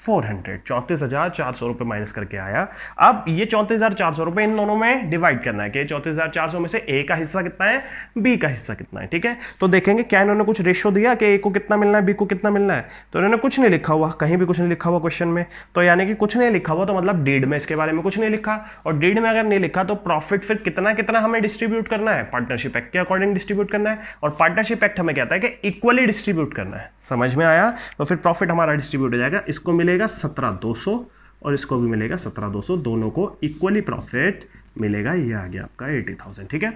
34,400 रुपए माइनस करके आया। अब ये 34,400 रुपए इन दोनों में डिवाइड करना है कि 34,400 में से ए का हिस्सा कितना है, बी का हिस्सा कितना है, ठीक है। तो देखेंगे क्या इन्होंने कुछ रेशो दिया कि ए को कितना मिलना है, बी को कितना मिलना है, तो इन्होंने कुछ नहीं लिखा हुआ, कहीं भी कुछ नहीं लिखा हुआ क्वेश्चन में। तो यानी कि कुछ नहीं लिखा हुआ, तो मतलब डीड में इसके बारे में कुछ नहीं लिखा, और डीड में अगर नहीं लिखा तो प्रॉफिट फिर कितना कितना हमें डिस्ट्रीब्यूट करना है, पार्टनरशिप एक्ट के अकॉर्डिंग डिस्ट्रीब्यूट करना है। और पार्टनरशिप एक्ट हमें कहता है कि इक्वली डिस्ट्रीब्यूट करना है। समझ में आया? तो फिर प्रॉफिट हमारा डिस्ट्रीब्यूट हो जाएगा, इसको मिलेगा 17,200 और इसको भी मिलेगा 17,200, दोनों को इक्वली प्रॉफिट मिलेगा। ये आ गया आपका 80,000, ठीक है।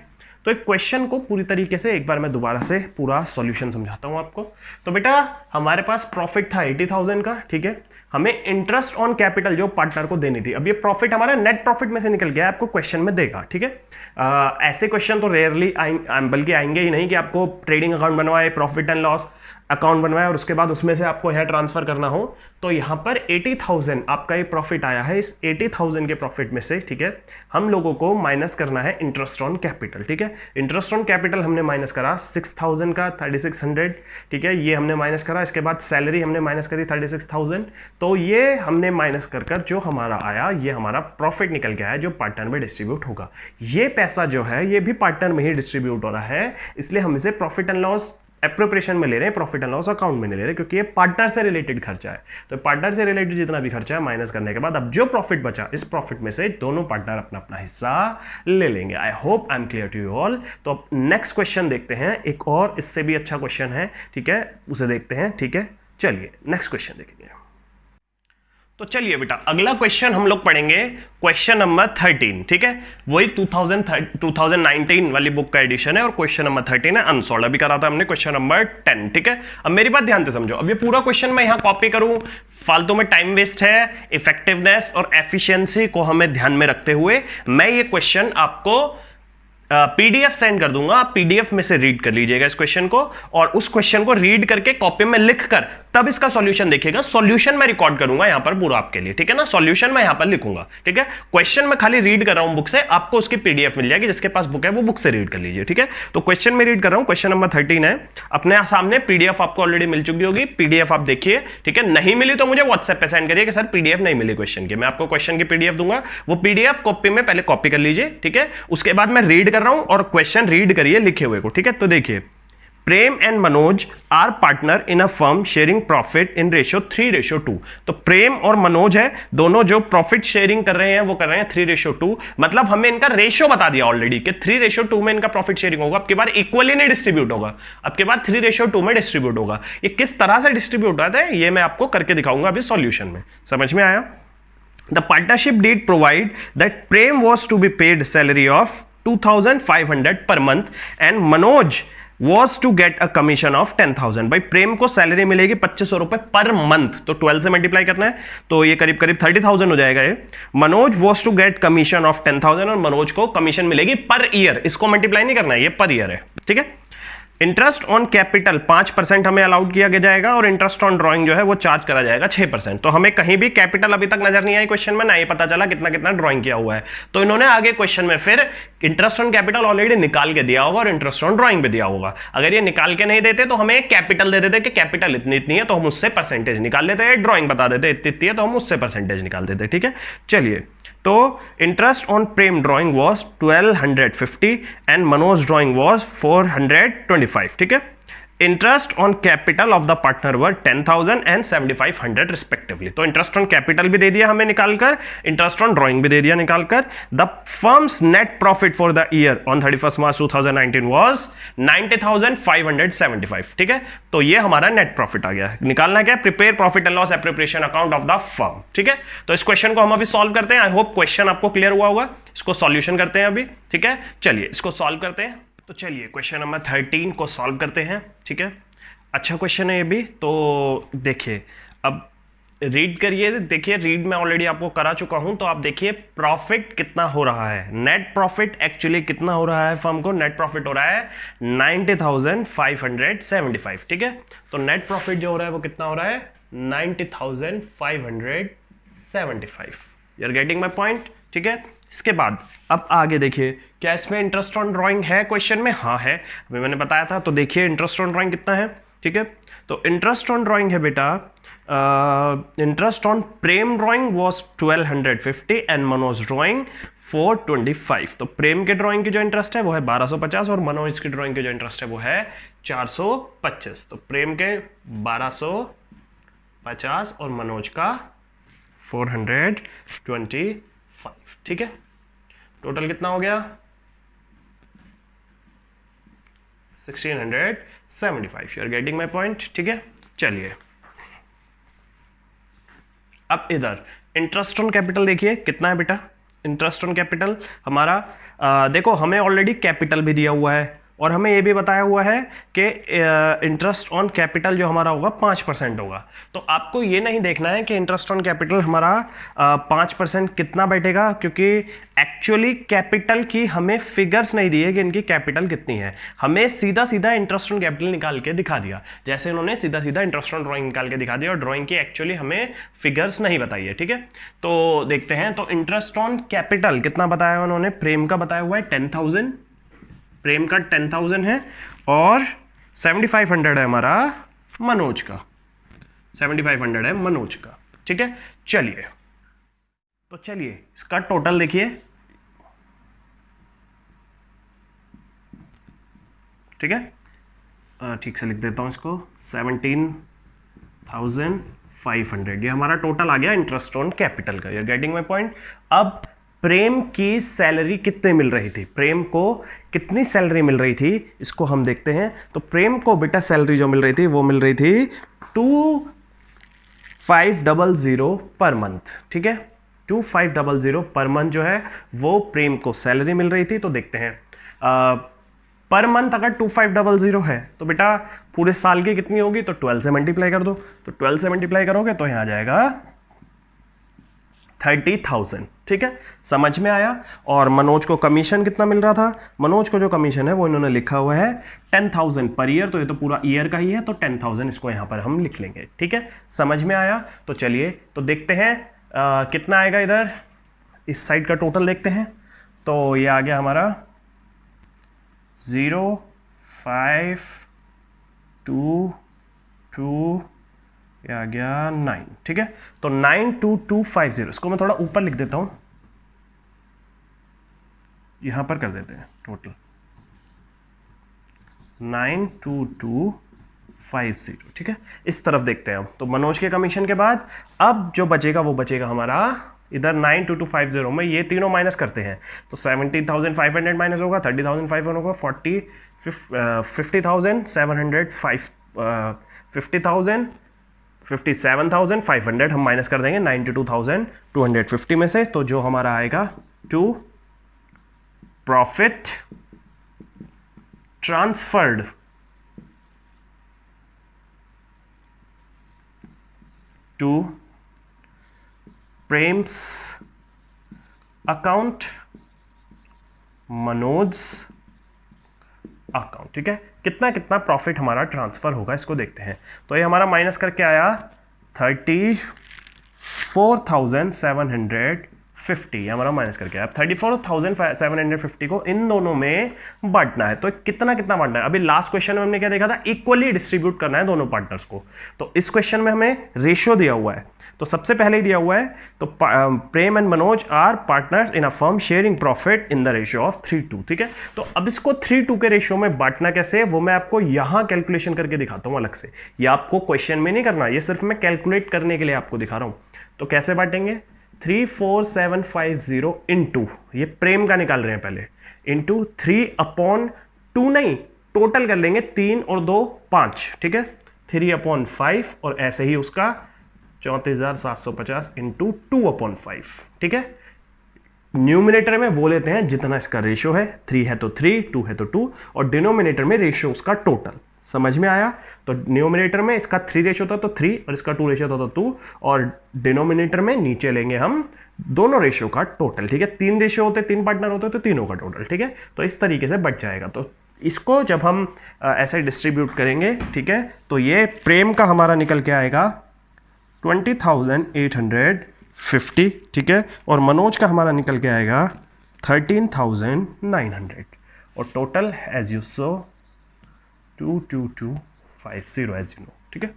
तो एक क्वेश्चन को पूरी तरीके से एक बार मैं दोबारा से पूरा सॉल्यूशन समझाता हूं आपको। तो बेटा हमारे पास प्रॉफिट था 80,000 का, ठीक है। हमें इंटरेस्ट ऑन कैपिटल जो पार्टनर को देनी थी, अब ये प्रॉफिट हमारा नेट प्रॉफिट में से निकल गया, आपको क्वेश्चन में देगा, ठीक है। ऐसे क्वेश्चन तो रेयरली बल्कि आएंगे ही नहीं कि आपको ट्रेडिंग अकाउंट बनवाए, प्रॉफिट एंड लॉस अकाउंट बनवाया और उसके बाद उसमें से आपको यहाँ ट्रांसफर करना हो। तो यहाँ पर 80,000 आपका ये प्रॉफिट आया है, इस 80,000 के प्रॉफिट में से, ठीक है, हम लोगों को माइनस करना है इंटरेस्ट ऑन कैपिटल, ठीक है। इंटरेस्ट ऑन कैपिटल हमने माइनस करा 6,000 का 3,600, ठीक है, ये हमने माइनस करा। इसके बाद सैलरी हमने माइनस करी 36,000, तो ये हमने माइनस कर जो हमारा आया, ये हमारा प्रॉफिट निकल के आया जो पार्टनर में डिस्ट्रीब्यूट होगा। ये पैसा जो है ये भी पार्टनर में ही डिस्ट्रीब्यूट हो रहा है, इसलिए हम इसे प्रॉफिट एंड लॉस एप्रोप्रिएशन में ले रहे हैं, प्रॉफिट एंड लॉस अकाउंट में नहीं ले रहे, क्योंकि ये पार्टनर से रिलेटेड खर्चा है। तो पार्टनर से रिलेटेड जितना भी खर्चा है माइनस करने के बाद अब जो प्रॉफिट बचा, इस प्रॉफिट में से दोनों पार्टनर अपना अपना हिस्सा ले लेंगे। I hope I am clear to you all. तो अब नेक्स्ट क्वेश्चन देखते हैं, एक और इससे भी अच्छा क्वेश्चन है, ठीक है, उसे देखते हैं, ठीक है। चलिए नेक्स्ट क्वेश्चन देखेंगे। तो चलिए बेटा अगला क्वेश्चन हम लोग पढ़ेंगे, क्वेश्चन नंबर 13, ठीक है। वही 2019 वाली बुक का एडिशन है और क्वेश्चन नंबर 13 है अनसॉल्व। अभी करा था हमने क्वेश्चन नंबर 10, ठीक है। अब मेरी बात ध्यान से समझो, अब ये पूरा क्वेश्चन मैं यहां कॉपी करूं, फालतू में टाइम वेस्ट है। इफेक्टिवनेस और एफिशिएंसी को हमें ध्यान में रखते हुए मैं ये क्वेश्चन आपको पीडीएफ सेंड कर दूंगा, आप पीडीएफ में से रीड कर लीजिएगा इस क्वेश्चन को, और उस क्वेश्चन को रीड करके कॉपी में लिखकर तब इसका सॉल्यूशन देखिएगा। सॉल्यूशन मैं रिकॉर्ड करूंगा यहां पर पूरा आपके लिए, ठीक है ना। सॉल्यूशन मैं यहां पर लिखूंगा, ठीक है। क्वेश्चन मैं खाली रीड कर रहा हूं बुक से, आपको उसकी पीडीएफ मिल जाएगी, जिसके पास बुक है वो बुक से रीड कर लीजिए, ठीक है। तो क्वेश्चन में रीड कर रहा हूं, क्वेश्चन नंबर 13 है, अपने सामने पीडीएफ आपको ऑलरेडी मिल चुकी होगी, पीडीएफ आप देखिए, ठीक है। नहीं मिली तो मुझे व्हाट्सएप पे सेंड करिए कि सर पीडीएफ नहीं मिली क्वेश्चन की, मैं आपको क्वेश्चन की पीडीएफ दूंगा, वो पीडीएफ कॉपी में पहले कॉपी कर लीजिए, ठीक है। उसके बाद मैं रीड कर रहा हूं और क्वेश्चन रीड करिए लिखे हुए को, ठीक है। तो देखिए, Prem and Manoj are partner in a firm sharing profit in ratio 3:2। तो प्रेम और मनोज है, दोनों जो प्रॉफिट शेयरिंग कर रहे हैं वो कर रहे हैं 3:2, मतलब हमें इनका रेशियो बता दिया ऑलरेडी कि 3:2 में इनका प्रॉफिट शेयरिंग होगा। अब की बार इक्वली नहीं डिस्ट्रीब्यूट होगा, अब की बार 3:2 में डिस्ट्रीब्यूट होगा। ये किस तरह से डिस्ट्रीब्यूट होता है ये मैं आपको करके दिखाऊंगा अभी सॉल्यूशन में। समझ में आया? The partnership deed provide that Prem was to be paid salary of 2,500 per month and Manoj was to get a commission of 10,000। भाई प्रेम को सैलरी मिलेगी 2,500 रुपए पर मंथ, तो 12 से मल्टीप्लाई करना है तो ये करीब करीब 30,000 हो जाएगा ये। Manoj was to get commission of 10,000 और मनोज को कमीशन मिलेगी पर ईयर, इसको मल्टीप्लाई नहीं करना है, ये पर ईयर है, ठीक है। इंटरेस्ट ऑन कैपिटल 5% हमें अलाउड किया जाएगा और इंटरेस्ट ऑन ड्राइंग जो है वो चार्ज करा जाएगा 6%। तो हमें कहीं भी कैपिटल अभी तक नजर नहीं आई क्वेश्चन में, ना ये पता चला कितना कितना ड्राइंग किया हुआ है। तो इन्होंने आगे क्वेश्चन में फिर इंटरेस्ट ऑन कैपिटल ऑलरेडी निकाल के दिया होगा और इंटरेस्ट ऑन ड्राइंग भी दिया होगा। अगर ये निकाल के नहीं देते तो हमें कैपिटल दे देते कि कैपिटल इतनी इतनी है, तो हम उससे परसेंटेज निकाल लेते हैं। ड्राइंग बता देते इतनी इतनी है तो हम उससे परसेंटेज निकाल देते। ठीक है, चलिए। तो interest on Prem drawing was 1250 and Manoj drawing was 425। ठीक है, interest on capital of the partner were 10,000 and 7,500 respectively. तो इंटरेस्ट ऑन कैपिटल भी दे दिया हमें निकालकर, इंटरेस्ट ऑन ड्राइंग भी दे दिया निकालकर। The firms net profit for the year on 31 March 2019 was 90,575। ठीक है, तो ये हमारा नेट प्रॉफिट आ गया। निकालना क्या? Prepare profit and loss appropriation account of the firm. ठीक है, तो इस क्वेश्चन को हम अभी सॉल्व करते हैं। आई होप क्वेश्चन आपको क्लियर हुआ होगा। इसको सॉल्यूशन करते हैं अभी। ठीक है, चलिए इसको सॉल्व करते हैं। तो चलिए क्वेश्चन नंबर 13 को सॉल्व करते हैं। ठीक है, अच्छा क्वेश्चन है ये भी। तो देखिए, अब रीड करिए। देखिए, रीड मैं ऑलरेडी आपको करा चुका हूं। तो आप देखिए प्रॉफिट कितना हो रहा है, नेट प्रॉफिट एक्चुअली कितना हो रहा है फर्म को। नेट प्रॉफिट हो रहा है 90,575। ठीक है, तो नेट प्रॉफिट जो हो रहा है वो कितना हो रहा है 90,575। You are getting my point. ठीक है, इसके बाद अब आगे देखिए, क्या इसमें इंटरेस्ट ऑन ड्राइंग है क्वेश्चन में? हाँ है, अभी मैंने बताया था। तो देखिए इंटरेस्ट ऑन ड्राइंग कितना है। ठीक है, तो इंटरेस्ट ऑन ड्राइंग है बेटा, interest on Prem drawing was 1250 and Manoj drawing 425। तो प्रेम के ड्राइंग की जो इंटरेस्ट है वो है 1250 और मनोज की ड्राइंग की जो इंटरेस्ट है वो है 425। तो प्रेम के 1250 और मनोज का 425। ठीक है, टोटल कितना हो गया 1675। You are getting my point. ठीक है, चलिए अब इधर इंटरेस्ट ऑन कैपिटल देखिए कितना है बेटा। इंटरेस्ट ऑन कैपिटल हमारा देखो, हमें ऑलरेडी कैपिटल भी दिया हुआ है और हमें यह भी बताया हुआ है कि इंटरेस्ट ऑन कैपिटल जो हमारा होगा 5% होगा। तो आपको ये नहीं देखना है कि इंटरेस्ट ऑन कैपिटल हमारा 5% कितना बैठेगा, क्योंकि एक्चुअली कैपिटल की हमें फिगर्स नहीं दिए कि इनकी कैपिटल कितनी है। हमें सीधा सीधा इंटरेस्ट ऑन कैपिटल निकाल के दिखा दिया, जैसे इन्होंने सीधा सीधा इंटरेस्ट ऑन ड्राइंग निकाल के दिखा दिया और ड्राइंग की एक्चुअली हमें फिगर्स नहीं बताई है। ठीक है, तो देखते हैं। तो इंटरेस्ट ऑन कैपिटल कितना बताया उन्होंने? प्रेम का बताया हुआ है 10,000, प्रेम का 10,000 है और 7,500 है हमारा मनोज का, 7,500 है मनोज का। ठीक है, चलिए तो चलिए इसका टोटल देखिए। ठीक है, ठीक से लिख देता हूं इसको, 17,500 ये हमारा टोटल आ गया इंटरेस्ट ऑन कैपिटल का। You are getting my point. अब प्रेम की सैलरी कितने मिल रही थी, प्रेम को कितनी सैलरी मिल रही थी, इसको हम देखते हैं। तो प्रेम को बेटा सैलरी जो मिल रही थी वो मिल रही थी 2,500 पर मंथ। ठीक है, 2,500 पर मंथ जो है वो प्रेम को सैलरी मिल रही थी। तो देखते हैं पर मंथ अगर 2,500 है तो बेटा पूरे साल की कितनी होगी, तो 12 से मल्टीप्लाई कर दो। तो 12 से मल्टीप्लाई करोगे तो यहां आ जाएगा 30,000। ठीक है, समझ में आया। और मनोज को कमीशन कितना मिल रहा था? मनोज को जो कमीशन है वो इन्होंने लिखा हुआ है 10,000 पर ईयर। तो ये तो पूरा ईयर का ही है, तो 10,000 इसको यहां पर हम लिख लेंगे। ठीक है, समझ में आया। तो चलिए तो देखते हैं कितना आएगा इधर, इस साइड का टोटल देखते हैं। तो ये आ गया हमारा 0,5,2,2 ये आ गया 9। ठीक है, तो 9,2,250 इसको मैं थोड़ा ऊपर लिख देता हूं, यहां पर कर देते हैं टोटल 9,2,250। ठीक है, इस तरफ देखते हैं हम। तो मनोज के कमीशन के बाद अब जो बचेगा वो बचेगा हमारा इधर 9,2,250 में। ये तीनों माइनस करते हैं तो 17,500 माइनस होगा, 30,500 होगा, 57,500 हम माइनस कर देंगे 92,250 में से। तो जो हमारा आएगा to profit transferred to Prem's account, Manoj account, ठीक है। कितना कितना प्रॉफिट हमारा ट्रांसफर होगा इसको देखते हैं। तो ये हमारा माइनस करके आया 34,750, हमारा माइनस करके आया 34,750 को इन दोनों में बांटना है। तो कितना कितना बांटना है, अभी लास्ट क्वेश्चन में हमने क्या देखा था, इक्वली डिस्ट्रीब्यूट करना है दोनों पार्टनर्स को। तो इस क्वेश्चन में हमें रेशियो दिया हुआ है, तो सबसे पहले ही दिया हुआ है तो Prem and Manoj are partners in a firm sharing profit in the ratio of 3:2, ठीक है। तो अब इसको 3:2 के रेशियो में बांटना कैसे है वो मैं आपको यहां कैलकुलेशन करके दिखाता हूं अलग से। ये आपको क्वेश्चन में नहीं करना, ये सिर्फ मैं कैलकुलेट करने के लिए आपको दिखा रहा हूं। तो कैसे बांटेंगे, 34750 इंटू, ये प्रेम का निकाल रहे हैं पहले, इंटू 3/2 नहीं, टोटल कर लेंगे 3 और 2 5, ठीक है, 3/5 और ऐसे ही उसका 34,750 इंटू 2/5, ठीक है। न्यूमिनेटर में वो लेते हैं जितना इसका रेशियो है, 3 है तो 3, 2 है तो 2, और डिनोमिनेटर में रेशियो उसका टोटल। समझ में आया? तो न्यूमिनेटर में इसका 3 रेशियो था तो 3 और इसका 2 रेशियो था तो 2, और डिनोमिनेटर में नीचे लेंगे हम दोनों रेशियो का टोटल, ठीक है। 3 रेशियो होते, 3 पार्टनर होते तो तीनों का टोटल, ठीक है। तो इस तरीके से बच जाएगा। तो इसको जब हम ऐसे डिस्ट्रीब्यूट करेंगे, ठीक है, तो ये प्रेम का हमारा निकल के आएगा 20,850, ठीक है, और मनोज का हमारा निकल के आएगा 13,900, और total as you so 22250 as you know, ठीक है।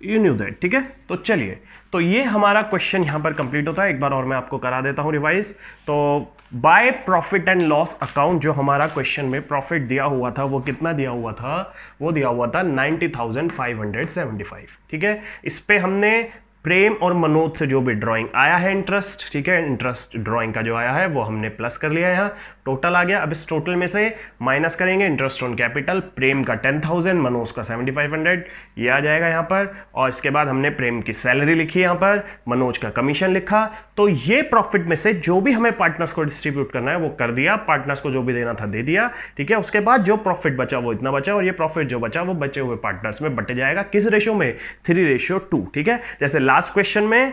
यू न्यू दैट, ठीक है। तो चलिए, तो ये हमारा क्वेश्चन यहां पर कंप्लीट होता है। एक बार और मैं आपको करा देता हूं रिवाइज। तो by profit and loss account जो हमारा क्वेश्चन में प्रॉफिट दिया हुआ था वो कितना दिया हुआ था, वो दिया हुआ था 90,575, ठीक है। इस पे हमने प्रेम और मनोज से जो भी ड्राइंग आया है इंटरेस्ट, ठीक है, इंटरेस्ट ड्राइंग का जो आया है वो हमने प्लस कर लिया है, यहाँ टोटल आ गया। अब इस टोटल में से माइनस करेंगे इंटरेस्ट ऑन कैपिटल, प्रेम का 10,000, मनोज का 7,500, ये आ जाएगा यहाँ पर। और इसके बाद हमने प्रेम की सैलरी लिखी यहाँ पर, मनोज का कमीशन लिखा। तो ये प्रॉफिट में से जो भी हमें पार्टनर्स को डिस्ट्रीब्यूट करना है वो कर दिया, पार्टनर्स को जो भी देना था दे दिया, ठीक है। उसके बाद जो प्रॉफिट बचा वो इतना बचा, और ये प्रॉफिट जो बचा वो बचे हुए पार्टनर्स में बट जाएगा किस रेशियो में, 3:2, ठीक है। जैसे लास्ट क्वेश्चन में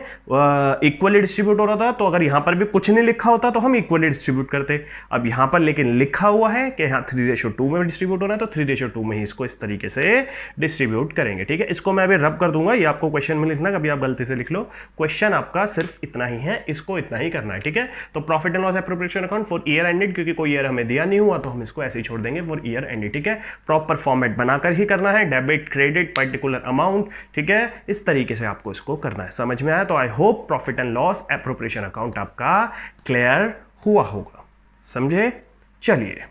इक्वली डिस्ट्रीब्यूट हो रहा था, तो अगर यहां पर भी कुछ नहीं लिखा होता तो हम इक्वली डिस्ट्रीब्यूट करते। अब यहां पर लेकिन लिखा हुआ है कि यहां 3:2 में डिस्ट्रीब्यूट होना है, तो 3:2 में ही इसको इस तरीके से डिस्ट्रीब्यूट करेंगे, ठीक है। इसको मैं अभी रब कर दूंगा, ये आपको क्वेश्चन में लिखना, कभी आप गलती से लिख लो। क्वेश्चन आपका सिर्फ इतना ही है, इसको इतना ही करना है, ठीक है। तो profit and loss appropriation account for year ended, क्योंकि कोई ईयर हमें दिया नहीं हुआ तो हम इसको ऐसे ही छोड़ देंगे फॉर ईयर एंडेड, ठीक है। प्रॉपर फॉर्मेट बनाकर ही करना है, डेबिट क्रेडिट पर्टिकुलर अमाउंट, ठीक है। इस तरीके से आपको इसको करना है। समझ में आया? तो आई hope profit and loss appropriation account आपका क्लियर हुआ होगा, समझे? चलिए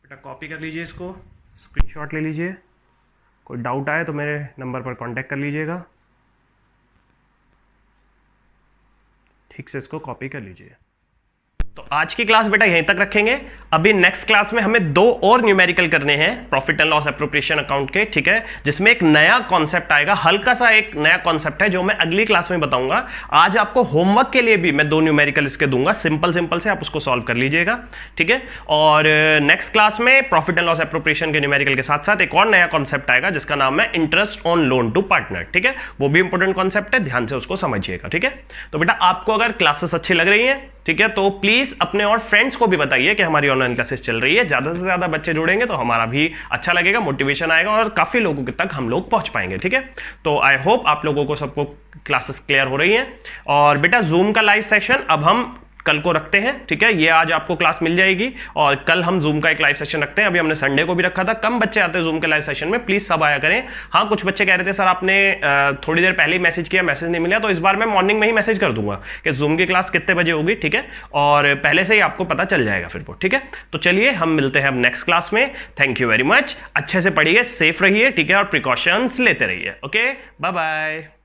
बेटा कॉपी कर लीजिए, इसको स्क्रीनशॉट ले लीजिए। कोई डाउट आए तो मेरे नंबर पर कांटेक्ट कर लीजिएगा, ठीक से इसको कॉपी कर लीजिए। तो आज की क्लास बेटा यहीं तक रखेंगे। अभी नेक्स्ट क्लास में हमें 2 और न्यूमेरिकल करने हैं profit and loss appropriation account के, ठीक है, जिसमें एक नया कॉन्सेप्ट आएगा, हल्का सा एक नया कॉन्सेप्ट है जो मैं अगली क्लास में बताऊंगा। आज आपको होमवर्क के लिए भी मैं 2 न्यूमेरिकल इसके दूंगा, सिंपल सिंपल से आप उसको सॉल्व कर लीजिएगा, ठीक है। और नेक्स्ट क्लास में प्रॉफिट एंड लॉस एप्रोप्रिएशन के न्यूमेरिकल के साथ साथ एक और नया कॉन्सेप्ट आएगा जिसका नाम है interest on loan to partner, ठीक है। वो भी इंपॉर्टेंट कॉन्सेप्ट है, ध्यान से उसको समझिएगा, ठीक है। तो बेटा आपको अगर क्लासेस अच्छी लग रही हैं, ठीक है, तो प्लीज अपने और फ्रेंड्स को भी बताइए कि हमारी ऑनलाइन क्लासेस चल रही है। ज्यादा से ज्यादा बच्चे जुड़ेंगे तो हमारा भी अच्छा लगेगा, मोटिवेशन आएगा और काफी लोगों तक हम लोग पहुंच पाएंगे, ठीक है। तो आई होप आप लोगों को सबको क्लासेस क्लियर हो रही हैं। और बेटा जूम का लाइव सेशन अब हम कल को रखते हैं, ठीक है। ये आज आपको क्लास मिल जाएगी और कल हम जूम का एक लाइव सेशन रखते हैं। अभी हमने संडे को भी रखा था, कम बच्चे आते हैं जूम के लाइव सेशन में, प्लीज सब आया करें। हाँ, कुछ बच्चे कह रहे थे सर आपने थोड़ी देर पहले ही मैसेज किया, मैसेज नहीं मिला, तो इस बार मैं मॉर्निंग में ही मैसेज कर दूंगा कि जूम की क्लास कितने बजे होगी, ठीक है, और पहले से ही आपको पता चल जाएगा फिर वो, ठीक है। तो चलिए हम मिलते हैं अब नेक्स्ट क्लास में। थैंक यू वेरी मच, अच्छे से पढ़िए, सेफ रहिए, ठीक है, और प्रिकॉशंस लेते रहिए। Okay, bye bye.